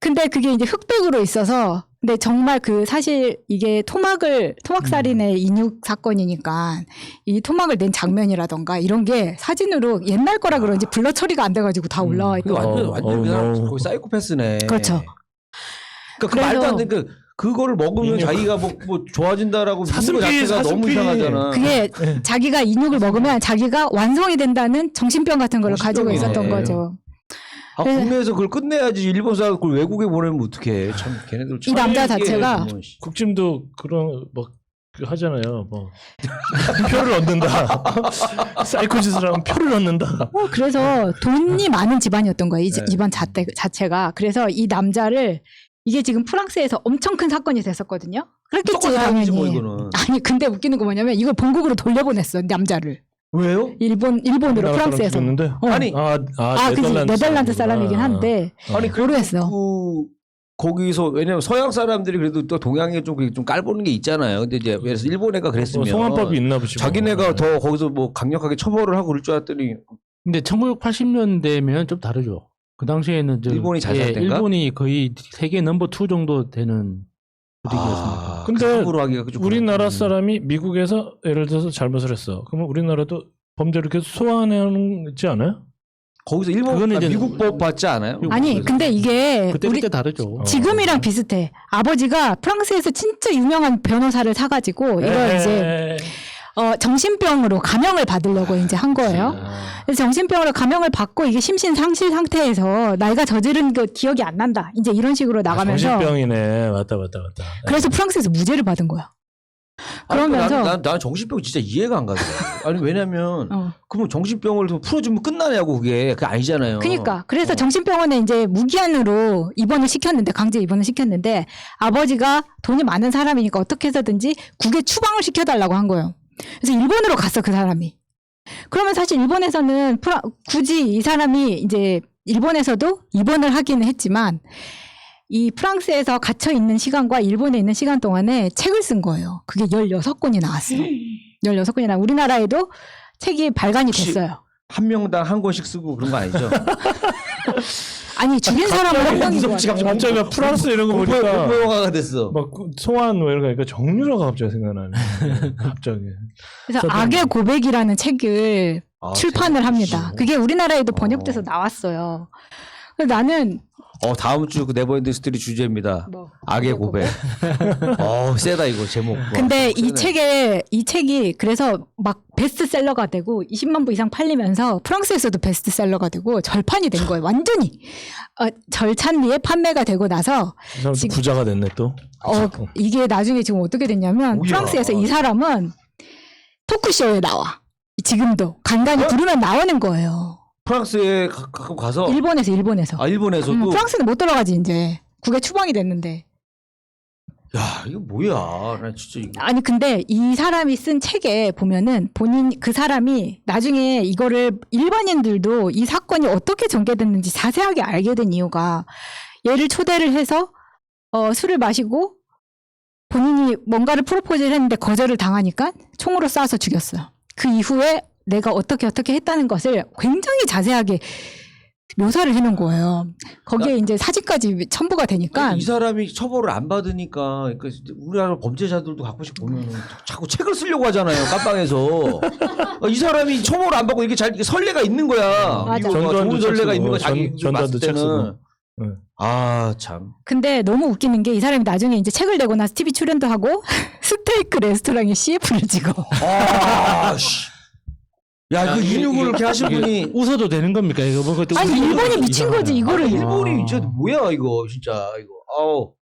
근데 그게 이제 흑백으로 있어서 근데 정말 그 사실 이게 토막살인의 인육 사건이니까 이 토막을 낸 장면이라던가 이런 게 사진으로 옛날 거라 그런지 블러 처리가 안 돼가지고 다 올라와 있고. 완전 그 사람 거의 사이코패스네. 그렇죠. 그러니까 그 말도 안 되는 그거를 먹으면 자기가 뭐 좋아진다라고 믿는 거 자체가 너무 이상하잖아. 그게 자기가 인육을 먹으면 자기가 완성이 된다는 정신병 같은 걸 가지고 있었던 거죠. 국내에서 그걸 끝내야지 일본 사람 그걸 외국에 보내면 어떡해. 참 걔네들 이 남자 자체가 국짐도 그런 뭐 하잖아요. 뭐 표를 얻는다. 사이코짓을 하면 표를 얻는다. 그래서 돈이 많은 집안이었던 거예요. 이 집안 자체가. 그래서 이 남자를 이게 지금 프랑스에서 엄청 큰 사건이 됐었거든요. 그렇겠지 당연히. 뭐 이거는. 아니 근데 웃기는 거 뭐냐면 이걸 본국으로 돌려보냈어 남자를. 왜요? 일본으로 프랑스에서. 아니 그지 네덜란드 사람이긴 한데. 아니 모르겠어. 거기서 왜냐면 서양 사람들이 그래도 또 동양에 좀 깔보는 게 있잖아요. 근데 이제 예를 들어서 일본 애가 그랬으면 송환법이 있나 보지. 자기네가 더 거기서 뭐 강력하게 처벌을 하고 그럴 줄 알았더니. 근데 1980년대면 좀 다르죠. 그 당시에는 일본이 잘 살 때인가? 일본이 거의 세계 넘버 2 정도 되는 분위기였습니다. 근데 우리나라 사람이 미국에서 예를 들어서 잘못을 했어. 그러면 우리나라도 범죄를 계속 소환하지 않아요? 거기서 일본 미국 법 받지 않아요? 아니 근데 이게 그때 다르죠. 지금이랑 비슷해. 아버지가 프랑스에서 진짜 유명한 변호사를 사가지고 이걸 이제 정신병으로 감형을 받으려고 이제 한 거예요. 그래서 정신병으로 감형을 받고 이게 심신상실 상태에서 나이가 저지른 그 기억이 안 난다. 이제 이런 식으로 나가면서. 정신병이네. 맞다. 그래서 프랑스에서 무죄를 받은 거야. 그러면서 난 정신병 진짜 이해가 안 가더라고. 아니 왜냐면 그럼 정신병을 풀어주면 끝나냐고 그게 아니잖아요. 그러니까 그래서 정신병원에 이제 무기한으로 입원을 시켰는데 강제 입원을 시켰는데 아버지가 돈이 많은 사람이니까 어떻게 해서든지 국외 추방을 시켜달라고 한 거예요. 그래서 일본으로 갔어 그 사람이. 그러면 사실 일본에서는 굳이 이 사람이 이제 일본에서도 입원을 하기는 했지만 이 프랑스에서 갇혀 있는 시간과 일본에 있는 시간 동안에 책을 쓴 거예요. 그게 16권이 나왔어. 16권이 나. 우리나라에도 책이 발간이 됐어요. 한 명당 한 권씩 쓰고 그런 거 아니죠? 아니 죽인 사람은 한 명이고 갑자기 프랑스 이런 거 보니까 공포 영화가 됐어. 막 소환 뭐 이런 거 하니까 정유라가 갑자기 생각나네. 갑자기. 그래서 악의 고백이라는 책을 출판을 합니다. 그게 우리나라에도 번역돼서 나왔어요. 나는 다음 주 그 네버엔딩 스토리 주제입니다. 악의 고백. 세다 이거 제목. 근데 이 책이 그래서 막 베스트셀러가 되고 20만 부 이상 팔리면서 프랑스에서도 베스트셀러가 되고 절판이 된 거예요. 완전히 절찬리에 판매가 되고 나서 지금 부자가 됐네 또. 이게 나중에 지금 어떻게 됐냐면 프랑스에서 이 사람은 토크쇼에 나와. 지금도 간간히 부르면 나오는 거예요. 프랑스에 가끔 가서 일본에서 일본에서도 프랑스는 못 들어가지 이제 국외 추방이 됐는데. 야 이거 뭐야? 나 진짜 이거. 아니 근데 이 사람이 쓴 책에 보면은 그 사람이 나중에 이거를 일반인들도 이 사건이 어떻게 전개됐는지 자세하게 알게 된 이유가 얘를 초대를 해서 술을 마시고 본인이 뭔가를 프로포즈를 했는데 거절을 당하니까 총으로 쏴서 죽였어요. 그 이후에 내가 어떻게 했다는 것을 굉장히 자세하게 묘사를 해놓은 거예요. 거기에 이제 사진까지 첨부가 되니까. 이 사람이 처벌을 안 받으니까 우리나라 범죄자들도 가끔씩 보면 자꾸 책을 쓰려고 하잖아요. 깜빵에서. 이 사람이 처벌을 안 받고 이렇게 잘 선례가 있는 거야. 맞아. 좋은 선례가 있는 거야. 자기 전단도 책 쓰고. 참. 근데 너무 웃기는 게 이 사람이 나중에 이제 책을 내고 나서 TV 출연도 하고 스테이크 레스토랑에 CF를 찍어. 야, 그 인육을 이렇게 하신 분이 웃어도 되는 겁니까? 이거 뭐 아니 일본이 미친 거지 이거를. 일본이 진짜 뭐야 이거 진짜 이거.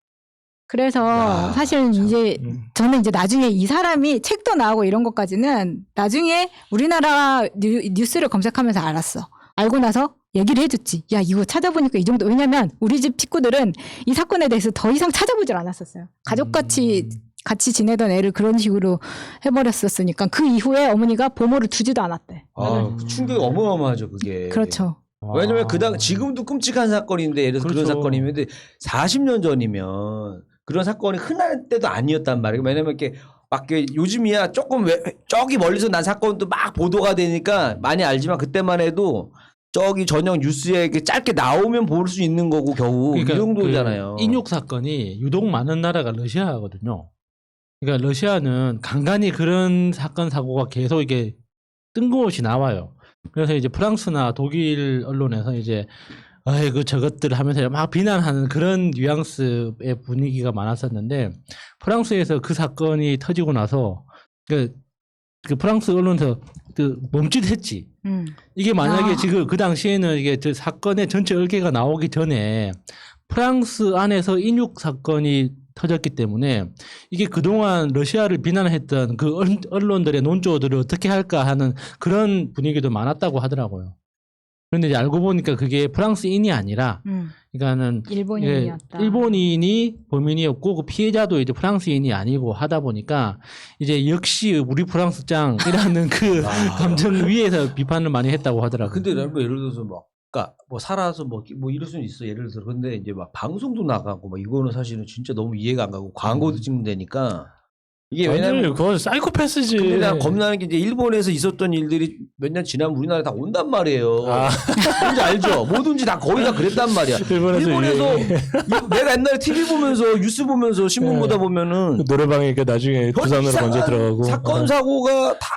그래서 사실 이제 저는 이제 나중에 이 사람이 책도 나오고 이런 것까지는 나중에 우리나라 뉴스를 검색하면서 알았어. 알고 나서 얘기를 해줬지. 야, 이거 찾아보니까 이 정도. 왜냐면 우리 집 식구들은 이 사건에 대해서 더 이상 찾아보질 않았었어요. 가족같이 같이 지내던 애를 그런 식으로 해버렸었으니까 그 이후에 어머니가 보모를 두지도 않았대. 아, 그 충격이 어마어마하죠, 그게. 그렇죠. 왜냐면 지금도 끔찍한 사건인데, 예를 들어서 그런 그렇죠. 사건이면 40년 전이면 그런 사건이 흔할 때도 아니었단 말이에요. 왜냐면 이렇게 막 요즘이야 조금 저기 멀리서 난 사건도 막 보도가 되니까 많이 알지만 그때만 해도 저기 저녁 뉴스에 이렇게 짧게 나오면 볼 수 있는 거고 겨우 그러니까 이 정도잖아요. 그 인육 사건이 유독 많은 나라가 러시아거든요. 그러니까 러시아는 간간히 그런 사건 사고가 계속 이게 뜬금없이 나와요. 그래서 이제 프랑스나 독일 언론에서 이제 아이고 저것들 하면서 막 비난하는 그런 뉘앙스의 분위기가 많았었는데 프랑스에서 그 사건이 터지고 나서 그 프랑스 언론에서 멈칫했지. 이게 만약에 지금 그 당시에는 이게 저 사건의 전체 얼개가 나오기 전에 프랑스 안에서 인육 사건이 터졌기 때문에 이게 그동안 러시아를 비난했던 그 언론들의 논조들을 어떻게 할까 하는 그런 분위기도 많았다고 하더라고요. 그런데 이제 알고 보니까 그게 프랑스인이 아니라, 그러니까는 일본인이었다. 일본인이 범인이었고 그 피해자도 이제 프랑스인이 아니고 하다 보니까 이제 역시 우리 프랑스장이라는 그 감정 위에서 비판을 많이 했다고 하더라고요. 근데 뭐 예를 들어서 그러니까 살아서 뭐 이럴 수는 있어, 예를 들어서. 근데 이제 막 방송도 나가고 막 이거는 사실은 진짜 너무 이해가 안 가고 광고도 찍는다니까. 이게 왜냐면 그건 사이코패스지. 근데 난 겁나는 게 이제 일본에서 있었던 일들이 몇 년 지나면 우리나라에 다 온단 말이에요. 뭔지 알죠? 뭐든지 다 거의 다 그랬단 말이야. 일본에서 내가 옛날에 TV 보면서 뉴스 보면서 신문 보다 보면은 노래방에 나중에 부산으로 먼저 들어가고 사건 사고가 다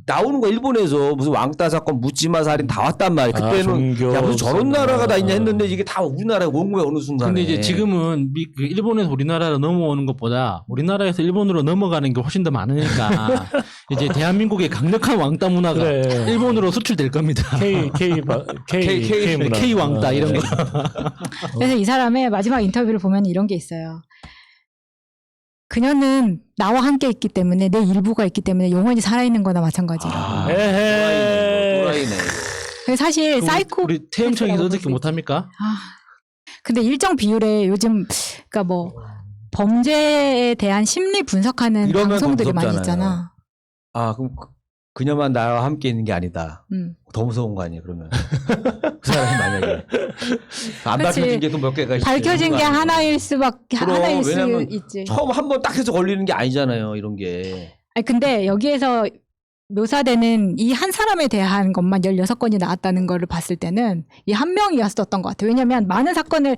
나오는 거야. 일본에서 무슨 왕따 사건, 묻지마 살인 다 왔단 말이야. 그때는 야 무슨 저런 나라가 다 있냐 했는데 이게 다 우리나라에 온 거야 어느 순간에. 근데 이제 지금은 일본에서 우리나라로 넘어오는 것보다 우리나라에서 일본으로 넘어가는 게 훨씬 더 많으니까 이제 대한민국의 강력한 왕따 문화가 일본으로 수출될 겁니다. K 왕따 이런 거. 그래서 이 사람의 마지막 인터뷰를 보면 이런 게 있어요. 그녀는 나와 함께 있기 때문에 내 일부가 있기 때문에 영원히 살아있는 거나 마찬가지라고. 또라이네. 사실 사이코 우리 태영청이 어떻게 못합니까? 근데 일정 비율에 요즘 그러니까 뭐 범죄에 대한 심리 분석하는 방송들이 많이 있잖아. 그럼 그녀만 나와 함께 있는 게 아니다. 더 무서운 거 아니에요, 그러면. 그 사람이 만약에. 안 밝혀진 게 또 몇 개가 있지. 밝혀진 게 하나일 수밖에, 하나일 수 있지. 처음 한 번 딱 해서 걸리는 게 아니잖아요, 이런 게. 아니, 근데 여기에서 묘사되는 이 한 사람에 대한 것만 16건이 나왔다는 거를 봤을 때는 이 한 명이었었던 것 같아요. 왜냐하면 많은 사건을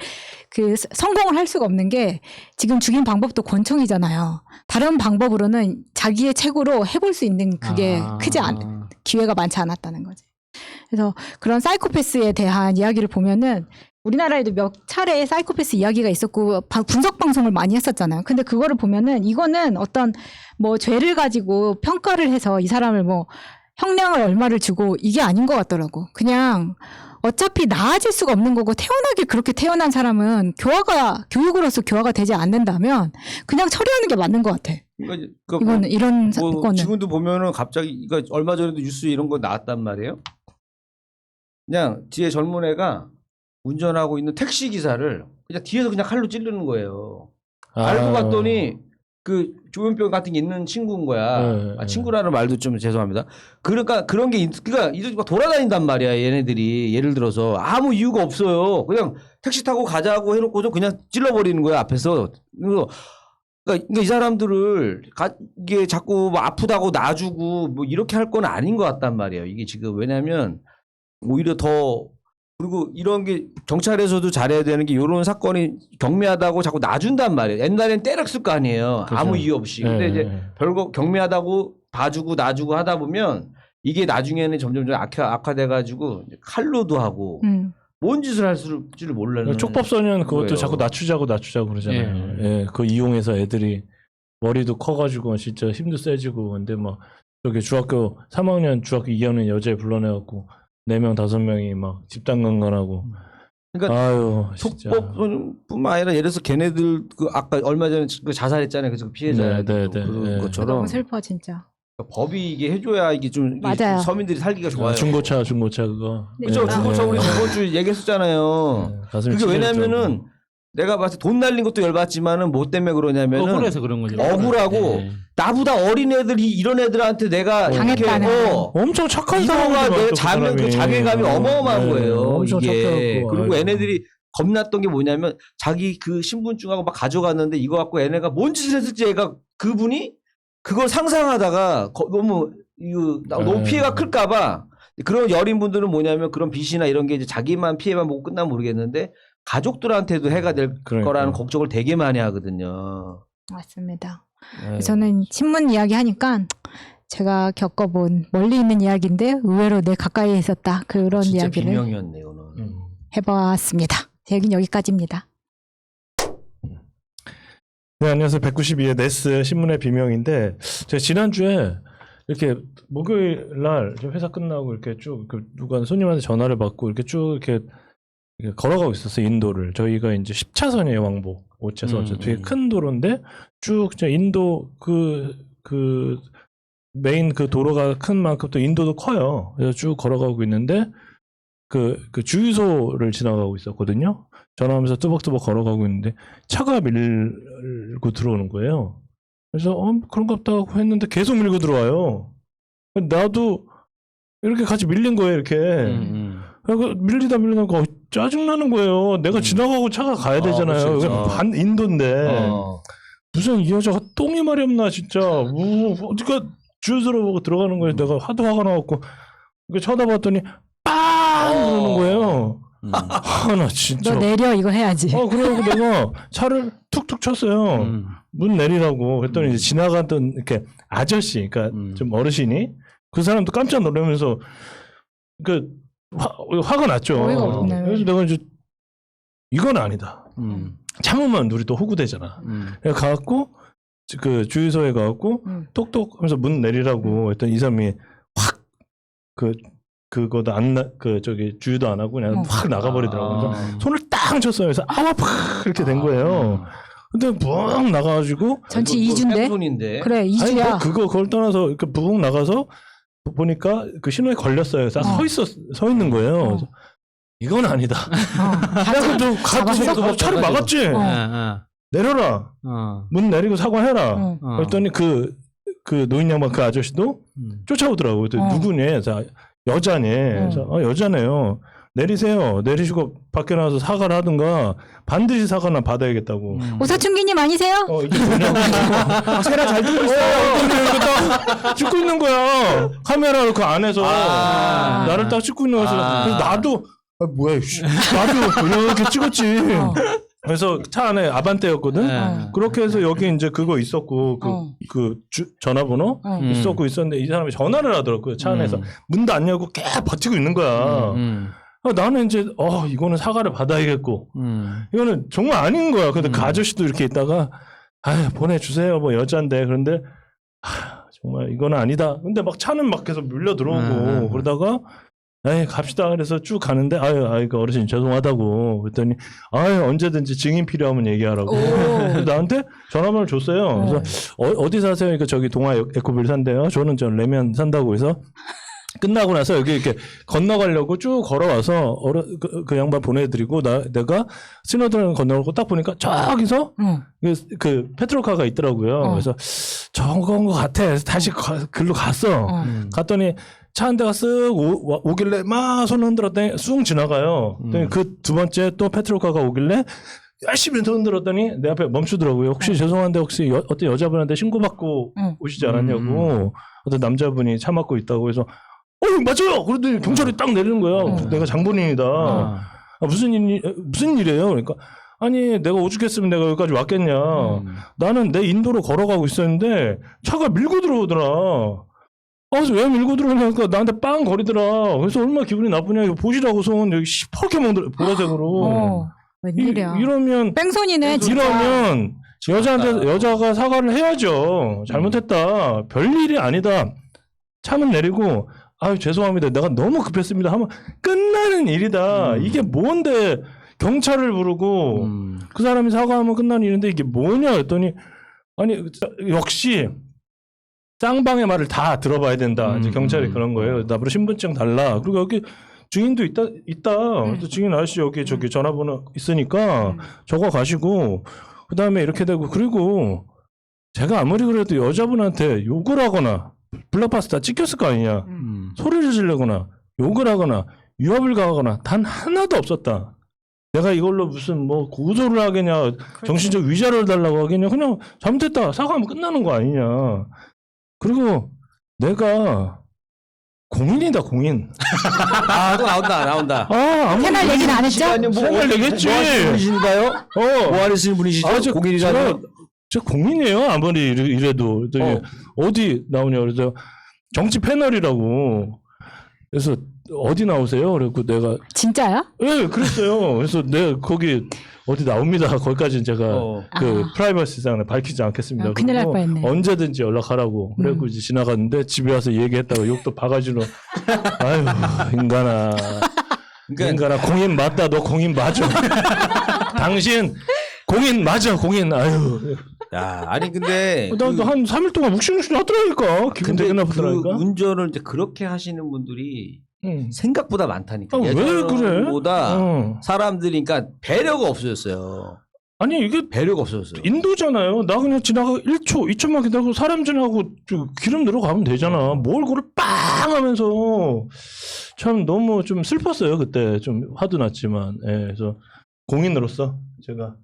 성공을 할 수가 없는 게 지금 죽인 방법도 권총이잖아요. 다른 방법으로는 자기의 책으로 해볼 수 있는 그게 기회가 많지 않았다는 거지. 그래서 그런 사이코패스에 대한 이야기를 보면은 우리나라에도 몇 차례 사이코패스 이야기가 있었고 분석 방송을 많이 했었잖아요. 근데 그거를 보면은 이거는 어떤 뭐 죄를 가지고 평가를 해서 이 사람을 뭐 형량을 얼마를 주고 이게 아닌 것 같더라고. 그냥 어차피 나아질 수가 없는 거고 태어나게 그렇게 태어난 사람은 교육으로서 교화가 되지 않는다면 그냥 처리하는 게 맞는 것 같아. 이거는 이런 사건은. 지금도 보면은 갑자기 이거 얼마 전에도 뉴스 이런 거 나왔단 말이에요. 그냥 뒤에 젊은 애가 운전하고 있는 택시 기사를 그냥 뒤에서 그냥 칼로 찌르는 거예요. 알고 봤더니 그 조현병 같은 게 있는 친구인 거야. 친구라는 말도 좀 죄송합니다. 그러니까 그런 게 그러니까 이들 돌아다닌단 말이야. 얘네들이 예를 들어서 아무 이유가 없어요. 그냥 택시 타고 가자고 해놓고서 그냥 찔러버리는 거야 앞에서. 그러니까 이 사람들을 이게 자꾸 뭐 아프다고 놔주고 뭐 이렇게 할 건 아닌 것 같단 말이에요. 이게 지금 왜냐하면 오히려 더 그리고 이런 게 경찰에서도 잘해야 되는 게 이런 사건이 경미하다고 자꾸 놔준단 말이에요. 옛날엔 때렸을 거 아니에요. 그렇죠. 아무 이유 없이. 근데 이제 별거 경미하다고 봐주고 놔주고 하다 보면 이게 나중에는 점점 악화돼가지고 칼로도 하고 뭔 짓을 할 줄을 몰라요. 촉법소년 그것도 자꾸 낮추자고 그러잖아요. 예, 그거 이용해서 애들이 머리도 커가지고 진짜 힘도 세지고 근데 막 저기 중학교 3학년, 중학교 2학년 여자애 불러내갖고 4명, 5명이 막 집단 강간하고 그러니까 아유, 진짜. 속법뿐만 아니라 예를 들어서 걔네들 그 아까 얼마 전에 그 자살했잖아요. 그래서 그 피해자 그런 것처럼 너무 슬퍼 진짜. 법이 이게 해줘야 이게 좀 맞아요. 서민들이 살기가 좋아요. 중고차 그거. 그렇죠. 중고차 우리 저번 주에 얘기했었잖아요. 그게 왜냐면은 내가 봤을 때 돈 날린 것도 열받지만은 뭐 때문에 그러냐면은 억울해서 그런 거죠. 억울하고 네. 나보다 어린 애들이 이런 애들한테 내가 당했다는. 엄청 착한 이거가 내 그 자괴감이 어마어마한 거예요. 엄청 이게. 착해갖고. 그리고 아이고. 얘네들이 겁났던 게 뭐냐면 자기 그 신분증하고 막 가져갔는데 이거 갖고 얘네가 뭔 짓을 했을지 얘가 그분이 그걸 상상하다가 너무 너무 피해가 클까봐 그런 여린 분들은 뭐냐면 그런 빚이나 이런 게 이제 자기만 피해만 보고 끝나면 모르겠는데 가족들한테도 해가 될 거라는 걱정을 되게 많이 하거든요. 맞습니다. 저는 신문 이야기 하니까 제가 겪어본 멀리 있는 이야기인데 의외로 내 가까이에 있었다. 그런 진짜 이야기를 비명이었네 오늘. 해봤습니다. 제 얘기는 여기까지입니다. 네, 안녕하세요. 192의 네스 신문의 비명인데 제가 지난주에 이렇게 목요일 날 회사 끝나고 이렇게 쭉 누가 손님한테 전화를 받고 이렇게 쭉 이렇게 걸어가고 있었어요. 인도를. 저희가 이제 10차선이에요. 왕복 5차선. 되게 큰 도로인데 쭉 그냥 인도 그 메인 그 도로가 큰 만큼 또 인도도 커요. 그래서 쭉 걸어가고 있는데 그 주유소를 지나가고 있었거든요. 전화하면서 뚜벅뚜벅 걸어가고 있는데 차가 밀고 들어오는 거예요. 그래서 그런가 보다 하고 했는데 계속 밀고 들어와요. 나도 이렇게 같이 밀린 거예요. 이렇게. 그리고 밀리다 짜증나는 거예요. 내가 지나가고 차가 가야 되잖아요. 반 인도인데 무슨 이 여자가 똥이 말이 없나 진짜. 어디가 주유소로 보고 들어가는 거예요. 내가 하도 화가 나갖고 쳐다봤더니 빵 그러는 거예요. 나 진짜. 너 내려 이거 해야지. 그래갖고 내가 차를 툭툭 쳤어요. 문 내리라고. 그랬더니 이제 지나가던 이렇게 아저씨, 그러니까 좀 어르신이 그 사람도 깜짝 놀라면서 화가 났죠. 그래서 내가 이제 이건 아니다. 참으면 우리 또 호구되잖아. 그래서 가갖고 그 주유소에 가갖고 똑똑 하면서 문 내리라고 했더니 이 사람이 확 그거도 주유도 안 하고 그냥 확 나가버리더라고요. 손을 딱 쳤어요. 그래서 아파 이렇게 된 거예요. 근데 붕 나가가지고 전치 2주인데. 그래 2주야. 아니 그걸 떠나서 이렇게 붕 나가서 보니까 그 신호에 걸렸어요. 딱 서 있는 거예요. 그래서 이건 아니다. 가도 차를 막았지. 내려라. 문 내리고 사과해라. 그랬더니 그 노인 양반 그 아저씨도 쫓아오더라고요. 누구니? 여자네. 그래서 여자네요. 내리세요. 내리시고 밖에 나와서 사과를 하든가 반드시 사과는 받아야겠다고. 오사춘기님 아니세요? 이게 뭐냐고. 세라 잘 듣고 있어. 찍고 있는 거야. 카메라 그 안에서 나를 딱 찍고 있는 거야. 그래서 나도 뭐야, 나도 이렇게 찍었지. 그래서 차 안에 아반떼였거든. 그렇게 해서 여기 이제 그거 있었고 전화번호 있었는데 이 사람이 전화를 하더라고요. 차 안에서 문도 안 열고 계속 버티고 있는 거야. 나는 이제 이거는 사과를 받아야겠고 이거는 정말 아닌 거야. 근데 그 아저씨도 이렇게 있다가 보내주세요. 뭐 여잔데 그런데 정말 이거는 아니다. 근데 막 차는 막 계속 밀려 들어오고 그러다가 갑시다. 그래서 쭉 가는데 그 어르신 죄송하다고 그랬더니 언제든지 증인 필요하면 얘기하라고 나한테 전화번호를 줬어요. 그래서 어디 사세요? 그러니까 저기 동아 에코빌 산대요. 저는 저 레면 산다고 해서 끝나고 나서 여기 이렇게 건너가려고 쭉 걸어와서 그 양반 보내드리고 내가 신호등을 건너고 딱 보니까 저기서 그 페트롤카가 있더라고요. 그래서 저건 것 같아. 그래서 다시 글로 갔어. 갔더니 차 한 대가 쓱 오길래 막 손 흔들었더니 쑥 지나가요. 그 두 번째 또 페트롤카가 오길래 열심히 흔들었더니 내 앞에 멈추더라고요. 혹시 죄송한데 혹시 어떤 여자분한테 신고받고 오시지 않았냐고. 어떤 남자분이 차 막고 있다고 해서 맞아요. 그러더니 경찰이 딱 내리는 거야. 내가 장본인이다. 무슨 일이에요? 그러니까 아니 내가 오죽했으면 내가 여기까지 왔겠냐. 나는 내 인도로 걸어가고 있었는데 차가 밀고 들어오더라. 그래서 왜 밀고 들어오냐니까 나한테 빵 거리더라. 그래서 얼마나 기분이 나쁘냐. 이거 보시라고 손 여기 시퍼렇게 먹더라. 보라색으로. 웬일이야. 이러면 뺑소니네. 이러면 여자가 사과를 해야죠. 잘못했다. 별일이 아니다. 차는 내리고 죄송합니다. 내가 너무 급했습니다. 하면 끝나는 일이다. 이게 뭔데 경찰을 부르고 그 사람이 사과하면 끝나는 일인데 이게 뭐냐 했더니 아니 역시 쌍방의 말을 다 들어봐야 된다. 이제 경찰이 그런 거예요. 나보고 신분증 달라. 그리고 여기 증인도 있다. 그래서 증인 아저씨 여기 저기 전화번호 있으니까 적어 가시고 그다음에 이렇게 되고 그리고 제가 아무리 그래도 여자분한테 욕을 하거나 블랙박스 다 찍혔을 거 아니냐. 소리를 지르거나 욕을 하거나 유압을 가하거나 단 하나도 없었다. 내가 이걸로 무슨 뭐 고소를 하겠냐, 정신적 위자료를 달라고 하겠냐, 그냥 잘못했다 사과하면 끝나는 거 아니냐. 그리고 내가 공인이다 공인. 또 나온다. 채널 얘기는 안 했죠? 채널 얘기했지. 뭐 하시는 분이신가요? 뭐 하시는 분이시죠? 공인이라는. 저 공인이에요. 아무리 이래도. 어디 나오냐 그래서 정치 패널이라고. 그래서 어디 나오세요? 그래고 내가 진짜요? 네, 그랬어요. 그래서 내가 거기 어디 나옵니다. 거기까지는 제가 프라이버시상을 밝히지 않겠습니다. 큰일 날 뻔했네. 언제든지 연락하라고. 그래고 이제 지나갔는데 집에 와서 얘기했다고 욕도 바가지로. 아유 인간아. 인간아 공인 맞다. 너 공인 맞아. 당신 공인 맞아. 공인. 아유. 야, 아니 근데 나도 한 3일 동안 묵신묵신 하더라니까. 기분 되게 나쁘더라니까. 운전을 이제 그렇게 하시는 분들이 생각보다 많다니까. 왜 그래? 보다 사람들이 그러니까 배려가 없어졌어요. 아니 이게 배려가 없어졌어요. 인도잖아요. 나 그냥 지나가 1초, 2초만 기다리고 사람 지나고 기름 들어가면 되잖아. 뭘 그걸 빵 하면서 참 너무 좀 슬펐어요. 그때 좀 화도 났지만. 그래서 공인으로서 제가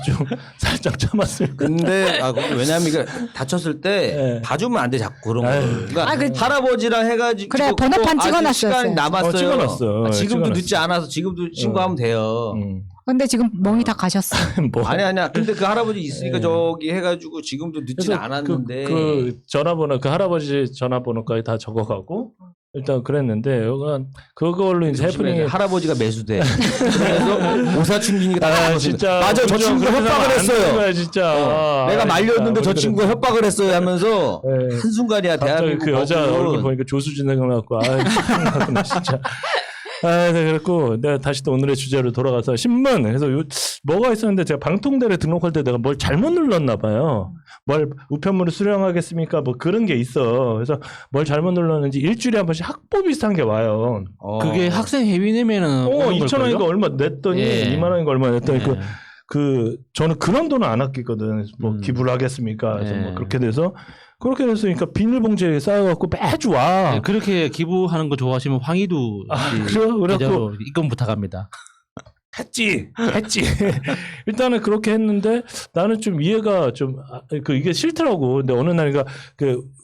좀 살짝 참았어요. 근데 왜냐면 이게 다쳤을 때 봐주면 안 돼 자꾸 그런 거. 그러니까 할아버지랑 해가지고 그래 번호판 찍어놨어요. 시간이 남았어요. 찍어놨어. 지금도 늦지 않아서 지금도 신고하면 돼요. 근데 지금 멍이 다 가셨어. 뭐. 아니야. 근데 그 할아버지 있으니까 저기 해가지고 지금도 늦진 않았는데. 그 전화번호 그 할아버지 전화번호까지 다 적어가고. 일단 그랬는데 그걸로 이제 해프닝이 할아버지가 매수돼. 그래서 오사춘기니까 진짜 맞아 저 친구 협박을 했어요. 진짜 내가 말렸는데 저 친구가 협박을 했어요 하면서 한순간이야 대한민국 그 여자 얼굴 보니까 조수진 생각나고 진짜. 네, 그랬고 내가 다시 또 오늘의 주제로 돌아가서 신문 그래서 뭐가 있었는데 제가 방통대를 등록할 때 내가 뭘 잘못 눌렀나 봐요. 뭘 우편물을 수령하겠습니까? 뭐 그런 게 있어. 그래서 뭘 잘못 눌렀는지 일주일에 한 번씩 학보 비슷한 게 와요. 그게 학생 회비 내면은 2,000원인가 얼마 냈더니 2만 원인가 얼마 냈더니 저는 그런 돈은 안 아끼거든. 뭐 기부를 하겠습니까? 그래서 뭐 그렇게 됐으니까 비닐봉지에 쌓여갖고 매주 와. 그렇게 기부하는 거 좋아하시면 황희두 그래요? 그래갖고 입금 부탁합니다. 했지. 일단은 그렇게 했는데 나는 좀 이해가 이게 싫더라고. 근데 어느 날이가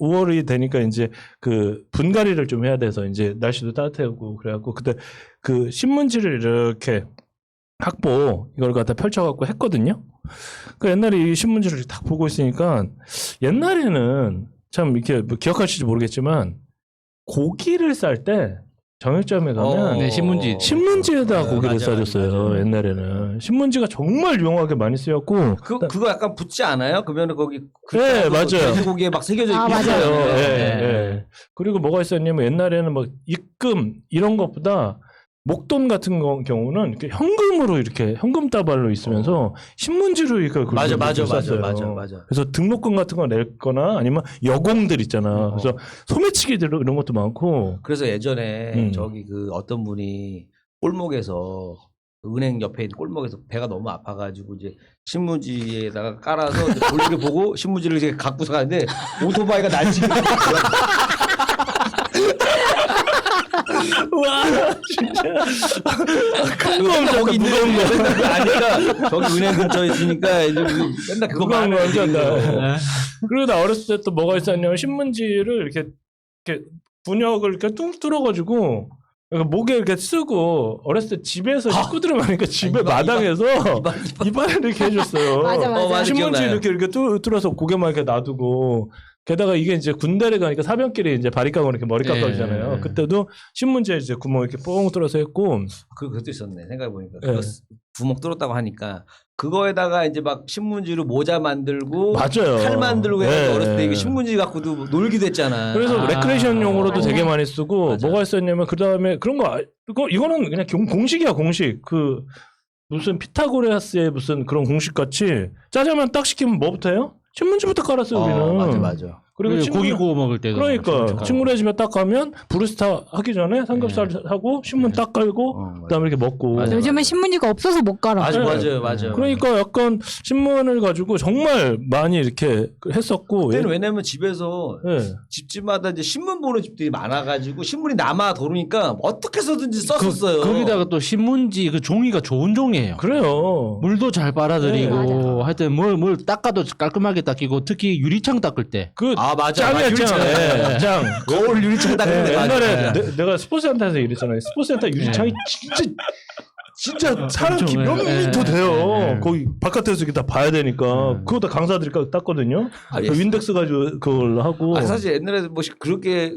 5월이 되니까 이제 분갈이를 좀 해야 돼서 이제 날씨도 따뜻하고 그래갖고 그때 신문지를 이렇게 학보 이걸 갖다 펼쳐갖고 했거든요. 옛날에 이 신문지를 딱 보고 있으니까 옛날에는 참 이렇게 뭐 기억하실지 모르겠지만 고기를 쌀 때 정육점에 가면 신문지에다 고기를 싸줬어요. 맞아. 옛날에는 신문지가 정말 유용하게 많이 쓰였고 그거 약간 붙지 않아요? 그러면 거기 네 맞아요. 고기에 막 새겨져 있고 맞아요. 네. 그리고 뭐가 있었냐면 옛날에는 막 입금 이런 것보다 목돈 같은 경우는 이렇게 현금으로 이렇게 현금 다발로 있으면서 신문지로 이렇게 맞아. 그래서 등록금 같은 거 냈거나 아니면 여공들 있잖아. 그래서 소매치기들 이런 것도 많고. 그래서 예전에 저기 어떤 분이 골목에서 은행 옆에 있는 골목에서 배가 너무 아파가지고 이제 신문지에다가 깔아서 이제 볼일을 보고 신문지를 이제 갖고서 가는데 오토바이가 날치기. 와 진짜 그거 거기 있는 거 아니까 저기 은행 근처에 있으니까 이제 맨날 그거 하는 거잖아. 그리고 나 어렸을 때 또 뭐가 있었냐면 신문지를 이렇게 분역을 이렇게 뚱 뚫어가지고 목에 이렇게 쓰고 어렸을 때 집에서 식구들이 많으니까 집에 마당에서 입안을 이렇게 해줬어요. 맞아. 신문지 이렇게 뚫어서 고개만 이렇게 놔두고. 게다가 이게 이제 군대를 가니까 사병끼리 이제 바리깡으로 이렇게 머리 깎아주잖아요. 그때도 신문지에 이제 구멍 이렇게 뽕 뚫어서 했고. 그것도 있었네. 생각해보니까. 구멍 뚫었다고 하니까. 그거에다가 이제 막 신문지로 모자 만들고. 맞아요. 칼 만들고 해서 어렸을 때 이게 신문지 갖고도 놀기도 했잖아. 그래서 레크레이션 용으로도 되게 많이 쓰고. 뭐가 있었냐면 그 다음에 그런 거, 이거는 그냥 공식이야, 공식. 무슨 피타고라스의 무슨 그런 공식 같이 짜장면 딱 시키면 뭐부터 해요? 신문지부터 깔았어요 우리는. 맞아. 그리고 고기 구워 먹을 때도 그러니까 친구네 집에 딱 가면 브루스타 하기 전에 삼겹살 하고 신문 딱 깔고 그다음에 이렇게 먹고. 맞아. 요즘은 신문지가 없어서 못 깔아. 맞아요. 그러니까 약간 신문을 가지고 정말 많이 이렇게 했었고. 그때는 왜냐면 집에서 집집마다 이제 신문 보는 집들이 많아가지고 신문이 남아 도르니까 어떻게 해서든지 썼었어요. 거기다가 또 신문지 그 종이가 좋은 종이에요. 그래요. 물도 잘 빨아들이고 네, 하여튼 뭘 닦아도 깔끔하게 닦이고 특히 유리창 닦을 때. 맞아. 짱이야 짱. 짱. 거울 유리창 닦는데 옛날에 내가 스포츠센터에서 일했잖아요. 스포츠센터 유리창이 진짜 사람 키 몇 미터 돼요. 거기 바깥에서 이렇게 다 봐야 되니까 그것도 강사들이 땄거든요. 윈덱스 가지고 그걸 하고. 사실 옛날에 뭐 그렇게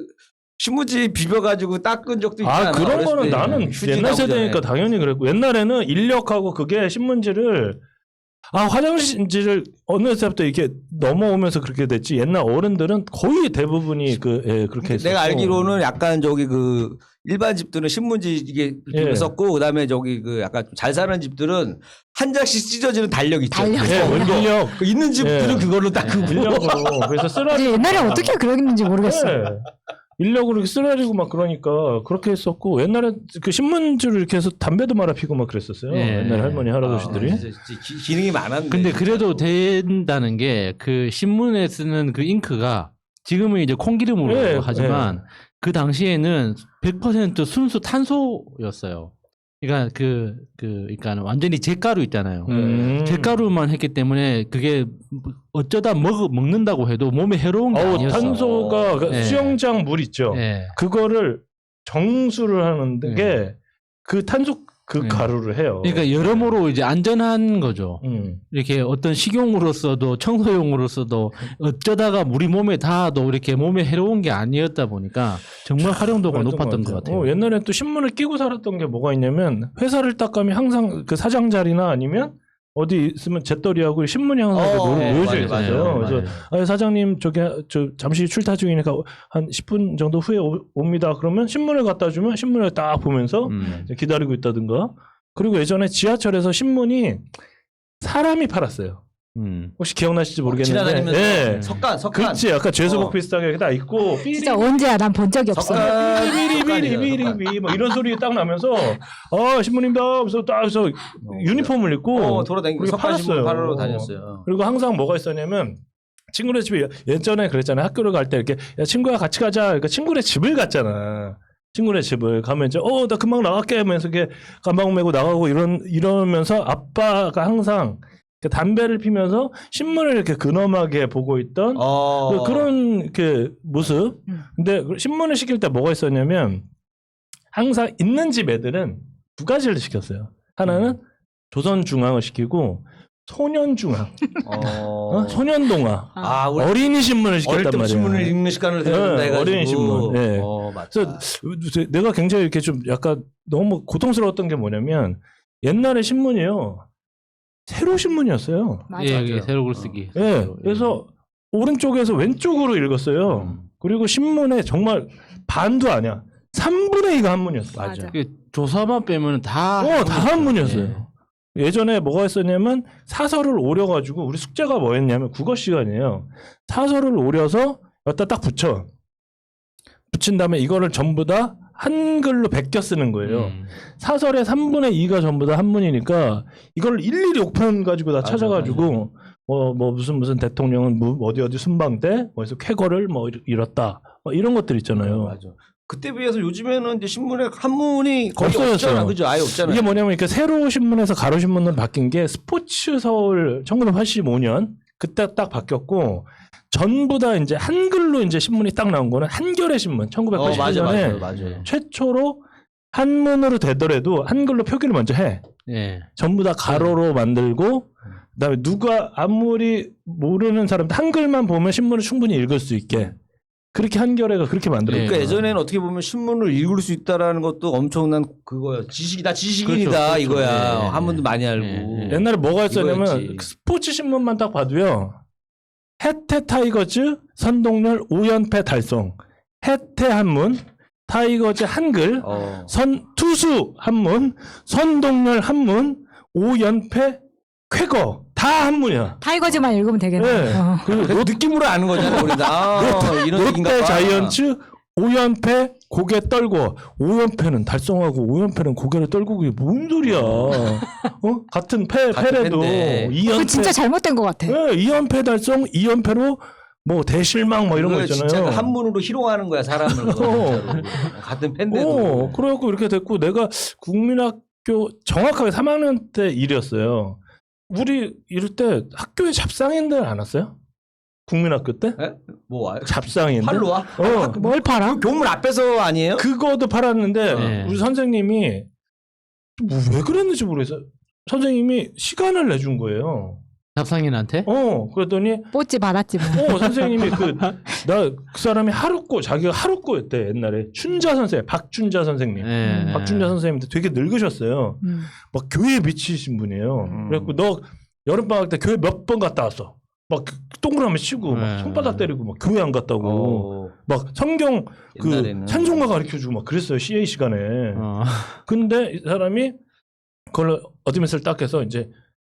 신문지 비벼가지고 닦은 적도 있잖아. 그런 거는 나는 옛날 세대니까 당연히 그랬고 옛날에는 인력하고 그게 신문지를 화장실을 어느 때부터 이렇게 넘어오면서 그렇게 됐지. 옛날 어른들은 거의 대부분이 그렇게 했었고. 내가 알기로는 약간 저기 그 일반 집들은 신문지 이게 썼고 그다음에 저기 그 약간 좀 잘 사는 집들은 한 장씩 찢어지는 달력 있죠. 인력 있는 집들은 그걸로 닦고 인력으로. 그래서 쓰라리 옛날에 어떻게 그러는지 모르겠어. 인력으로 이렇게 쓰라리고 막 그러니까 그렇게 했었고 옛날에 그 신문지를 이렇게 해서 담배도 말아 피고 막 그랬었어요. 옛날 할머니 할아버지들이. 기능이 많았는데. 근데 그래도 된다는 게 그 신문에 쓰는 그 잉크가 지금은 이제 콩기름으로 하지만 그 당시에는 100% 순수 탄소였어요. 그러니까 그러니까 완전히 잿가루 있잖아요. 잿가루만 했기 때문에 그게 어쩌다 먹는다고 해도 몸에 해로운 게 아니었어. 탄소가 수영장 물 있죠. 그거를 정수를 하는 게 그 탄소 가루를 해요. 그러니까 여러모로 이제 안전한 거죠. 이렇게 어떤 식용으로서도 청소용으로서도 어쩌다가 우리 몸에 닿아도 이렇게 몸에 해로운 게 아니었다 보니까 정말 활용도가 높았던 것 같아요. 옛날에 또 신문을 끼고 살았던 게 뭐가 있냐면 회사를 딱 가면 항상 그 사장 자리나 아니면 어디 있으면 재떨이하고 신문이 항상 놓여져 있어요. 그래서 사장님 저 잠시 출타 중이니까 한 10분 정도 후에 옵니다. 그러면 신문을 갖다 주면 신문을 딱 보면서 기다리고 있다든가. 그리고 예전에 지하철에서 신문이 사람이 팔았어요. 혹시 기억나실지 모르겠는데. 지나다니면서 석간. 그렇지. 약간 죄수복 비슷하게 이렇게 딱 있고. 진짜 언제야? 난 본 적이 없어. 비리비리 뭐 이런 소리 딱 나면서 신문입니다. 그래서 딱 해서 유니폼을 입고 돌아다니고 석간 신문 팔으러 다녔어요. 그리고 항상 뭐가 있었냐면 친구네 집에 예전에 그랬잖아요. 학교를 갈 때 이렇게 야 친구야 같이 가자. 그러니까 친구네 집을 갔잖아. 친구네 집을 가면 이제 나 금방 나갈게 하면서 이렇게 가방 메고 나가고 이러면서 아빠가 항상 담배를 피면서 신문을 이렇게 근엄하게 보고 있던 그런 이렇게 모습. 근데 신문을 시킬 때 뭐가 있었냐면 항상 있는 집 애들은 두 가지를 시켰어요. 하나는 조선중앙을 시키고 소년중앙, 소년동화, 어린이 신문을 시켰단 말이에요. 신문을 읽는 시간을 들여준다 해가지고. 어린이 신문. 그래서 내가 굉장히 이렇게 좀 약간 너무 고통스러웠던 게 뭐냐면 옛날에 신문이요. 세로 신문이었어요. 맞아요. 세로 글쓰기. 그래서 오른쪽에서 왼쪽으로 읽었어요. 그리고 신문에 정말 반도 아니야. 3분의 2가 한문이었어. 맞아. 조사만 빼면 다 한문이었어요. 예전에 뭐가 있었냐면 사설을 오려가지고 우리 숙제가 뭐였냐면 국어 시간이에요. 사설을 오려서 여기다 딱 붙인 다음에 이거를 전부 다 한글로 베껴 쓰는 거예요. 사설의 3분의 2가 전부 다 한문이니까 이걸 일일이 옥편 가지고 다 찾아가지고 무슨 대통령은 어디 순방 때 어디서 쾌거를 잃었다 이런 것들 있잖아요. 맞아. 그때 비해서 요즘에는 이제 신문에 한문이 거의 없잖아, 그죠? 아예 없잖아요. 이게 뭐냐면 이렇게 세로 신문에서 가로 신문으로 바뀐 게 스포츠 서울 1985년 그때 딱 바뀌었고. 전부 다 이제 한글로 이제 신문이 딱 나온 거는 한겨레 신문 1980년에 맞아요. 최초로 한문으로 되더라도 한글로 표기를 먼저 해. 전부 다 가로로 만들고 그다음에 누가 아무리 모르는 사람도 한글만 보면 신문을 충분히 읽을 수 있게 그렇게 한겨레가 그렇게 만들었어요. 그러니까 예전에는 어떻게 보면 신문을 읽을 수 있다라는 것도 엄청난 그거야. 지식인이다 이거야. 한문도 많이 알고. 옛날에 뭐가 있었냐면 스포츠 신문만 딱 봐도요. 해태 타이거즈 선동열 5연패 달성. 해태 한문, 타이거즈 한글, 투수 한문, 선동열 한문, 오연패, 쾌거 다 한문이야. 타이거즈만 읽으면 되겠네. 네. 그리고 느낌으로 아는 거잖아, 우리 다. 이런 얘기인가 롯데 봐. 자이언츠 5연패 고개 떨고 5연패는 달성하고 5연패는 고개를 떨고 그게 뭔 소리야? 같은 패래도 패인데. 2연패 그거 진짜 잘못된 것 같아. 네, 2연패 달성 2연패로 뭐 대실망 뭐 이런 거 있잖아요. 진짜 그 한문으로 희롱하는 거야, 사람을. 진짜로. 같은 팬데도. 그래갖고 이렇게 됐고 내가 국민학교 정확하게 3학년 때 일이었어요. 우리 이럴 때 학교에 잡상인들 안 왔어요? 국민학교 때? 에? 뭐 와요? 잡상인들? 팔로 와? 뭘 팔아? 교문 앞에서 아니에요? 그거도 팔았는데 네. 우리 선생님이 왜 그랬는지 모르겠어요. 선생님이 시간을 내준 거예요. 잡상인한테? 그랬더니 뽀찌 받았지 뭐. 선생님이 그 사람이 자기가 하루꼬였대 옛날에 춘자 선생님, 박춘자 선생님. 네. 박춘자 선생님한테 되게 늙으셨어요. 막 교회에 미치신 분이에요. 그래갖고 너 여름방학 때 교회 몇 번 갔다 왔어. 막 동그라미 치고 막 손바닥 때리고 막 교회 안 갔다고 막 성경 옛날에는. 찬송가 가르쳐주고 막 그랬어요. CA 시간에. 근데 이 사람이 그걸 어드미스를 딱 해서 이제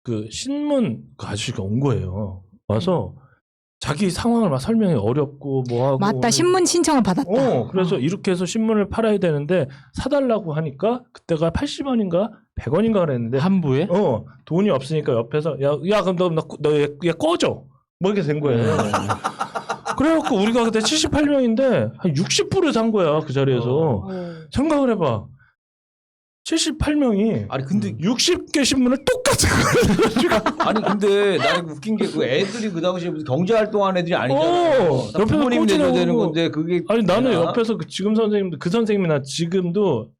그 신문 그 아저씨가 온 거예요. 와서 자기 상황을 막 설명이 어렵고 뭐 하고. 맞다. 신문 신청을 받았다. 그래서 이렇게 해서 신문을 팔아야 되는데 사달라고 하니까 그때가 80원인가 100원인가 그랬는데 한부에? 돈이 없으니까 옆에서 야 그럼 너 얘 꺼져. 뭐 이렇게 된 거예요. 그래갖고 우리가 그때 78명인데 한 60불을 산 거야 그 자리에서. 생각을 해봐. 78명이 아니 근데 60개 신문을 똑같이 걸어가지고 아니 근데 나는 웃긴 게 그 애들이 그 당시에 무슨 경제 활동하는 애들이 아니잖아요. 다 옆에서 부모님 내줘야 꽂으라고. 되는 건데 그게 아니 나는 되나? 옆에서 지금 선생님도 그 선생님이나 지금도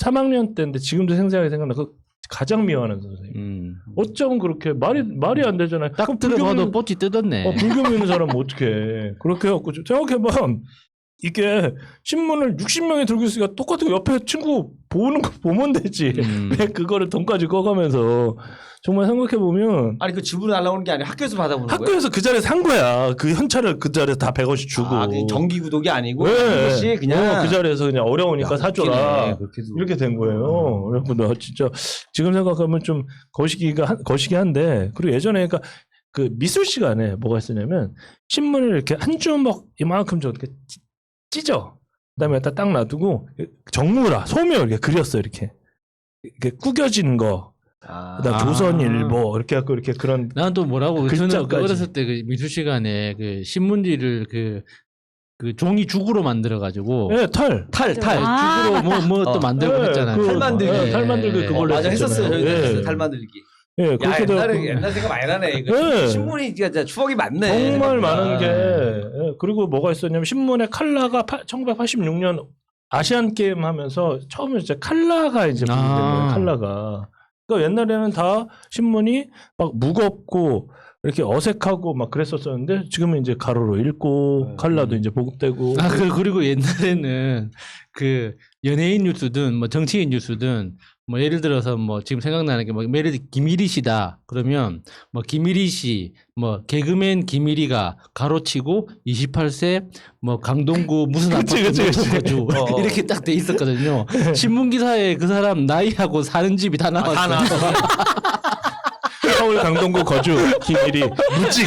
3학년 때인데 지금도 생생하게 생각나. 그 가장 미워하는 선생님. 어쩌면 그렇게 말이 안 되잖아요. 딱 들어봐도 뽀찌 뜯었네. 불교 믿는 사람은 어떡해. 그렇게 해갖고 생각해봐. 이게 신문을 60명이 들고 있으니까 똑같은 거 옆에 친구 보는 거 보면 되지. 왜 그거를 돈까지 꺼가면서. 정말 생각해보면. 아니 그 집으로 날라오는 게 아니라 학교에서 받아보는 거예요? 학교에서 그 자리에 산 거야. 그 현찰을 그 자리에 다 100원씩 주고. 그 정기 구독이 아니고 네. 그것이 그냥 그 자리에서 그냥 어려우니까 사줘라. 그렇게도. 이렇게 된 거예요. 그래서 나 진짜 지금 생각하면 좀 거시기한데 그리고 예전에 그러니까 그 미술 시간에 뭐가 있었냐면 신문을 이렇게 한 주먹 이만큼 좀 이렇게 찢어. 그다음에 딱 놔두고 정무라 소묘 이렇게 그렸어 이렇게 구겨진 거. 그다음 조선일보 이렇게 갖고 이렇게 그런. 난 또 뭐라고 저는 글자까지. 그 어렸을 때 그 미술 시간에 그 신문지를 그 종이 죽으로 만들어 가지고 네, 탈. 죽으로 뭐 또 만들고 네, 했잖아요. 탈 만들기. 탈 만들기 그걸로 맞아 했었어요. 했었잖아요. 저희도 네. 탈 만들기. 예, 야 그렇게 옛날 생각 많이 나네. 이거. 네. 신문이 진짜 추억이 많네. 정말 생각보다. 많은 게. 예, 그리고 뭐가 있었냐면 신문에 칼라가 1986년 아시안 게임 하면서 처음에 이제 칼라가 이제 부르는 거예요. 칼라가. 그러니까 옛날에는 다 신문이 막 무겁고 이렇게 어색하고 막 그랬었었는데 지금은 이제 가로로 읽고 칼라도 이제 보급되고. 그리고 옛날에는 그 연예인 뉴스든 뭐 정치인 뉴스든 뭐 예를 들어서 뭐 지금 생각나는 게 뭐 예를 들어 김일희 씨다 그러면 뭐 김일희 씨 뭐 개그맨 김일희가 가로치고 28세 뭐 강동구 무슨 아파트 거주 이렇게 딱 돼 있었거든요. 신문 기사에 그 사람 나이하고 사는 집이 다 나왔어요. 서울 강동구 거주 김일희 무직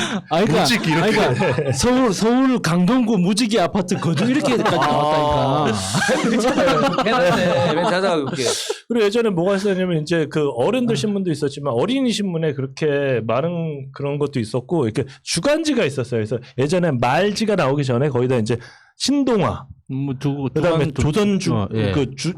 무직 이렇게. 그러니까 서울 강동구 무직이 아파트 거주 이렇게까지 나왔다니까. 해놨네. 찾아볼게. 그리고 예전에 뭐가 있었냐면 이제 그 어른들 신문도 있었지만 어린이 신문에 그렇게 많은 그런 것도 있었고 이렇게 주간지가 있었어요. 그래서 예전에 말지가 나오기 전에 거의 다 이제 신동아, 그다음에 조선주,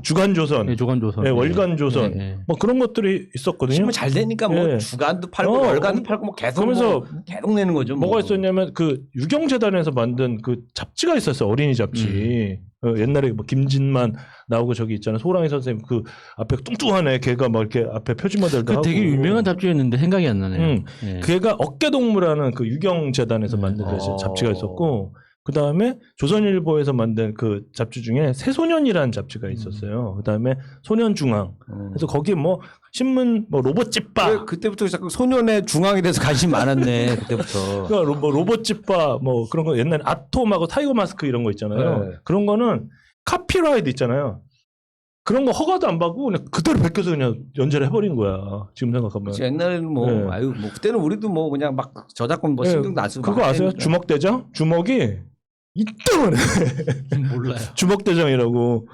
주간조선, 네, 주간조선, 월간조선, 뭐 그런 것들이 있었거든요. 신문 잘 되니까 뭐 주간도 팔고 월간도 팔고 뭐 계속 그러면서 계속 내는 거죠. 뭐가 있었냐면 그 유경재단에서 만든 그 잡지가 있었어요. 어린이 잡지. 옛날에 뭐 김진만 나오고 저기 있잖아요. 소랑이 선생님 그 앞에 뚱뚱한 애 걔가 막 이렇게 앞에 표지 모델도 하고. 되게 유명한 잡지였는데 생각이 안 나네요. 걔가 어깨동무라는 그 유경재단에서 만든 잡지가 있었고. 그 다음에 조선일보에서 만든 그 잡지 중에 새소년이라는 잡지가 있었어요. 그 다음에 소년중앙. 그래서 거기에 뭐 신문 뭐 로봇집바. 그때부터 자꾸 소년의 중앙에 대해서 관심이 많았네. 그때부터. 그러니까 뭐 로봇집바 뭐 그런 거 옛날에 아톰하고 타이거 마스크 이런 거 있잖아요. 그런 거는 카피라이트 있잖아요. 그런 거 허가도 안 받고 그냥 그대로 베껴서 그냥 연재를 해버린 거야. 지금 생각하면. 그치, 옛날에는 뭐 네. 아유 뭐 그때는 우리도 뭐 그냥 막 저작권 뭐 네, 신경도 안 쓰고 그거 막 아세요? 했는데. 주먹대장? 주먹이 이때문에 몰라요. 주먹대장이라고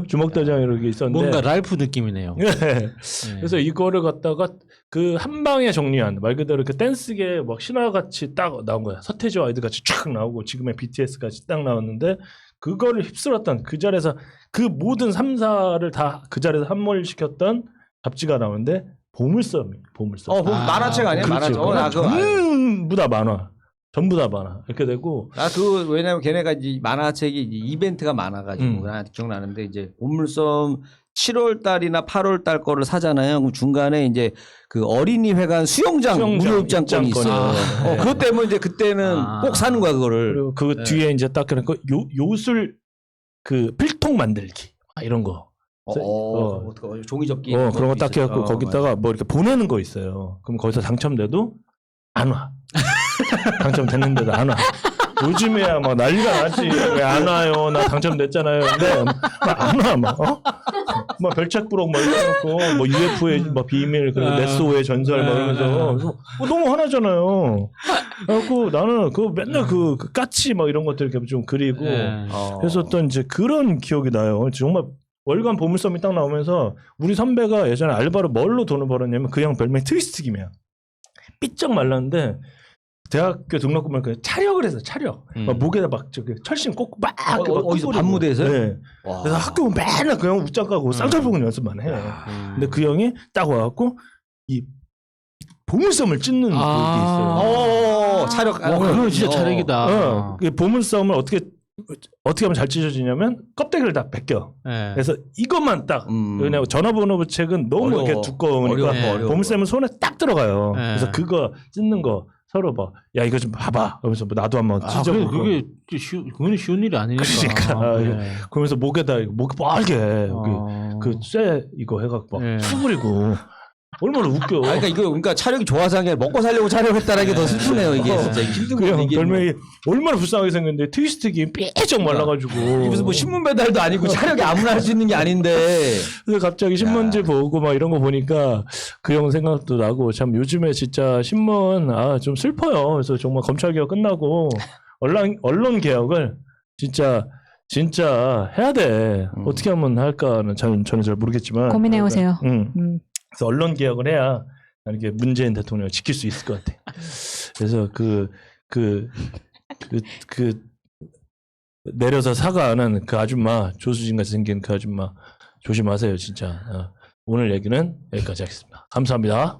주먹대장이라고 있었는데 뭔가 랄프 느낌이네요. 네. 네. 그래서 이거를 갖다가 그 한 방에 정리한 말 그대로 그 댄스계 막 신화같이 딱 나온 거야. 서태지와 아이들 같이 쫙 나오고 지금의 BTS 같이 딱 나왔는데 그거를 휩쓸었던 그 자리에서 그 모든 3사를 다 그 자리에서 함몰시켰던 잡지가 나오는데 보물섬. 만화책 아니야? 그렇죠. 만화책. 전부 다 만화. 전부 다 만화. 이렇게 되고 왜냐면 걔네가 이제 만화책이 이제 이벤트가 많아가지고 나 기억나는데 이제 보물섬 7월 달이나 8월 달 거를 사잖아요. 그럼 중간에 이제 그 어린이회관 수영장 무료 입장권이 있어요. 네. 그것 때문에 이제 그때는 꼭 사는 거야 그거를. 그리고 그 뒤에 이제 딱 그러니까 요술 그 필통 만들기 이런 거. 종이 접기. 그런 거 딱 해갖고 거기다가 뭐 이렇게 보내는 거 있어요. 그럼 거기서 당첨돼도 안 와. 당첨됐는데도 안 와. 요즘에야 막 난리가 나지. 왜 안 와요? 나 당첨됐잖아요. 근데 안 와. 막 별책부록 막 이래놓고 뭐 UFO의 뭐 비밀 그리고 네스오의 전설 막 이러면서 너무 화나잖아요. 그래갖고 나는 그 맨날 그 까치 막 이런 것들 이렇게 좀 그리고 했었던 이제 그런 기억이 나요. 정말 월간 보물섬이 딱 나오면서 우리 선배가 예전에 알바로 뭘로 돈을 벌었냐면 그 형 별명이 트위스트 김이야. 삐쩍 말랐는데 대학교 등록금을 그냥 차력을 해서 차력. 막 목에다 막 저기 철심 꽂고 막 어디서 밤무대에서요? 네. 그래서 학교 오면 맨날 그 형 웃장 가고 쌍절봉을 연습만 해. 근데 그 형이 딱 와갖고 이 보물섬을 찢는 그게 있어요. 차력. 그건 진짜 차력이다. 그 보물섬을 어떻게 하면 잘 찢어지냐면 껍데기를 다 벗겨. 네. 그래서 이것만 딱 왜냐면 전화번호 책은 너무 이렇게 두꺼우니까 어려워. 보물섬은 손에 딱 들어가요. 네. 그래서 그거 찢는 거 서로 봐. 야 이거 좀 봐봐. 그러면서 나도 한번 찢어보고. 그게 그건 쉬운 일이 아니니까. 그러니까. 그러면서 목에다 목 빨개 여기 그쇠 이거 해갖고 막 수그리고. 얼마나 웃겨. 그러니까 촬영이 좋아서 한 게 먹고 살려고 촬영했다는 게 더 슬프네요. 이게 진짜 힘든 그 형 거. 별명이 얼마나 불쌍하게 생겼는데 트위스트 김 삐쩍 말라가지고. 무슨 뭐 신문 배달도 아니고 촬영이 아무나 할 수 있는 게 아닌데. 그래서 갑자기 신문지 보고 막 이런 거 보니까 그 형 생각도 나고 참 요즘에 진짜 신문 좀 슬퍼요. 그래서 정말 검찰 개혁 끝나고 언론 개혁을 진짜 해야 돼. 어떻게 하면 할까는 저는 잘 모르겠지만 고민해 오세요. 그래서 언론 개혁을 해야 이렇게 문재인 대통령을 지킬 수 있을 것 같아. 그래서 내려서 사과하는 그 아줌마 조수진 같이 생긴 그 아줌마 조심하세요 진짜. 오늘 얘기는 여기까지 하겠습니다. 감사합니다.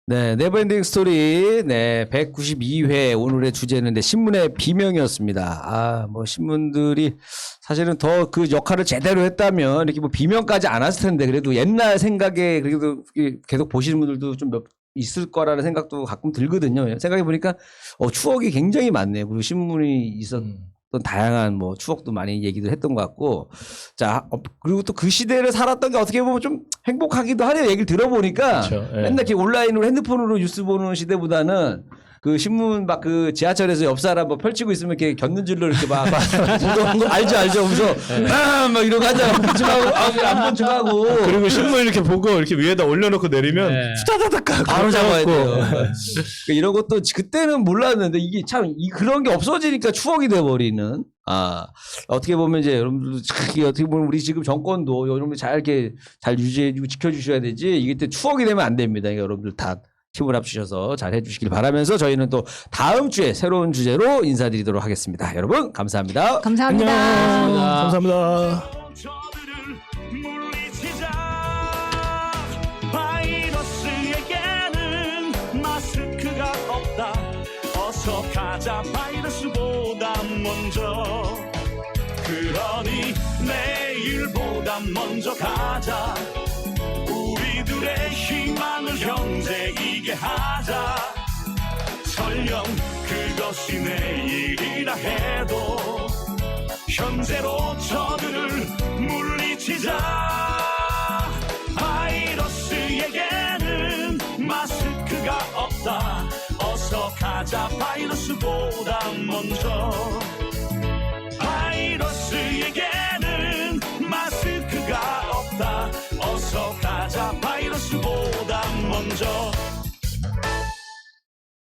네, 네버엔딩 스토리 192회 오늘의 주제는 신문의 비명이었습니다. 뭐 신문들이 사실은 더 그 역할을 제대로 했다면 이렇게 뭐 비명까지 안 왔을 텐데 그래도 옛날 생각에 그래도 계속 보시는 분들도 좀 있을 거라는 생각도 가끔 들거든요. 생각해 보니까 추억이 굉장히 많네요. 그리고 신문이 있었던 다양한 뭐 추억도 많이 얘기를 했던 것 같고, 자 그리고 또 그 시대를 살았던 게 어떻게 보면 좀 행복하기도 하네요. 얘기를 들어보니까 그렇죠. 예. 맨날 이렇게 온라인으로 핸드폰으로 뉴스 보는 시대보다는 그 신문 막 그 지하철에서 옆 사람 뭐 펼치고 있으면 이렇게 곁눈질로 이렇게 막 알죠. 그래서 막 이러고 하잖아. 안 본 척하고. 그리고 신문 이렇게 보고 이렇게 위에다 올려놓고 내리면 후다다닥 바로 잡아야 돼요. 이런 것도 그때는 몰랐는데 이게 참 그런 게 없어지니까 추억이 돼버리는. 어떻게 보면 이제 여러분들도 어떻게 보면 우리 지금 정권도 여러분들 잘 이렇게 잘 유지해주고 지켜주셔야 되지. 이게 또 추억이 되면 안 됩니다. 그러니까 여러분들 다 힘을 합주셔서 잘 해주시길 바라면서 저희는 또 다음 주에 새로운 주제로 인사드리도록 하겠습니다. 여러분 감사합니다. 감사합니다. 감사합니다. 바이러스에게는 마스크가 없다. 어서 가자 바이러스보다 먼저. 그러니 내일보다 먼저 가자. 우리들의 희망을 형제이게 하자. 설령 그것이 내일이라 해도 현재로 저들을 물리치자. 바이러스에게는 마스크가 없다. 어서 가자 바이러스보다 먼저. 바이러스에게는 마스크 보다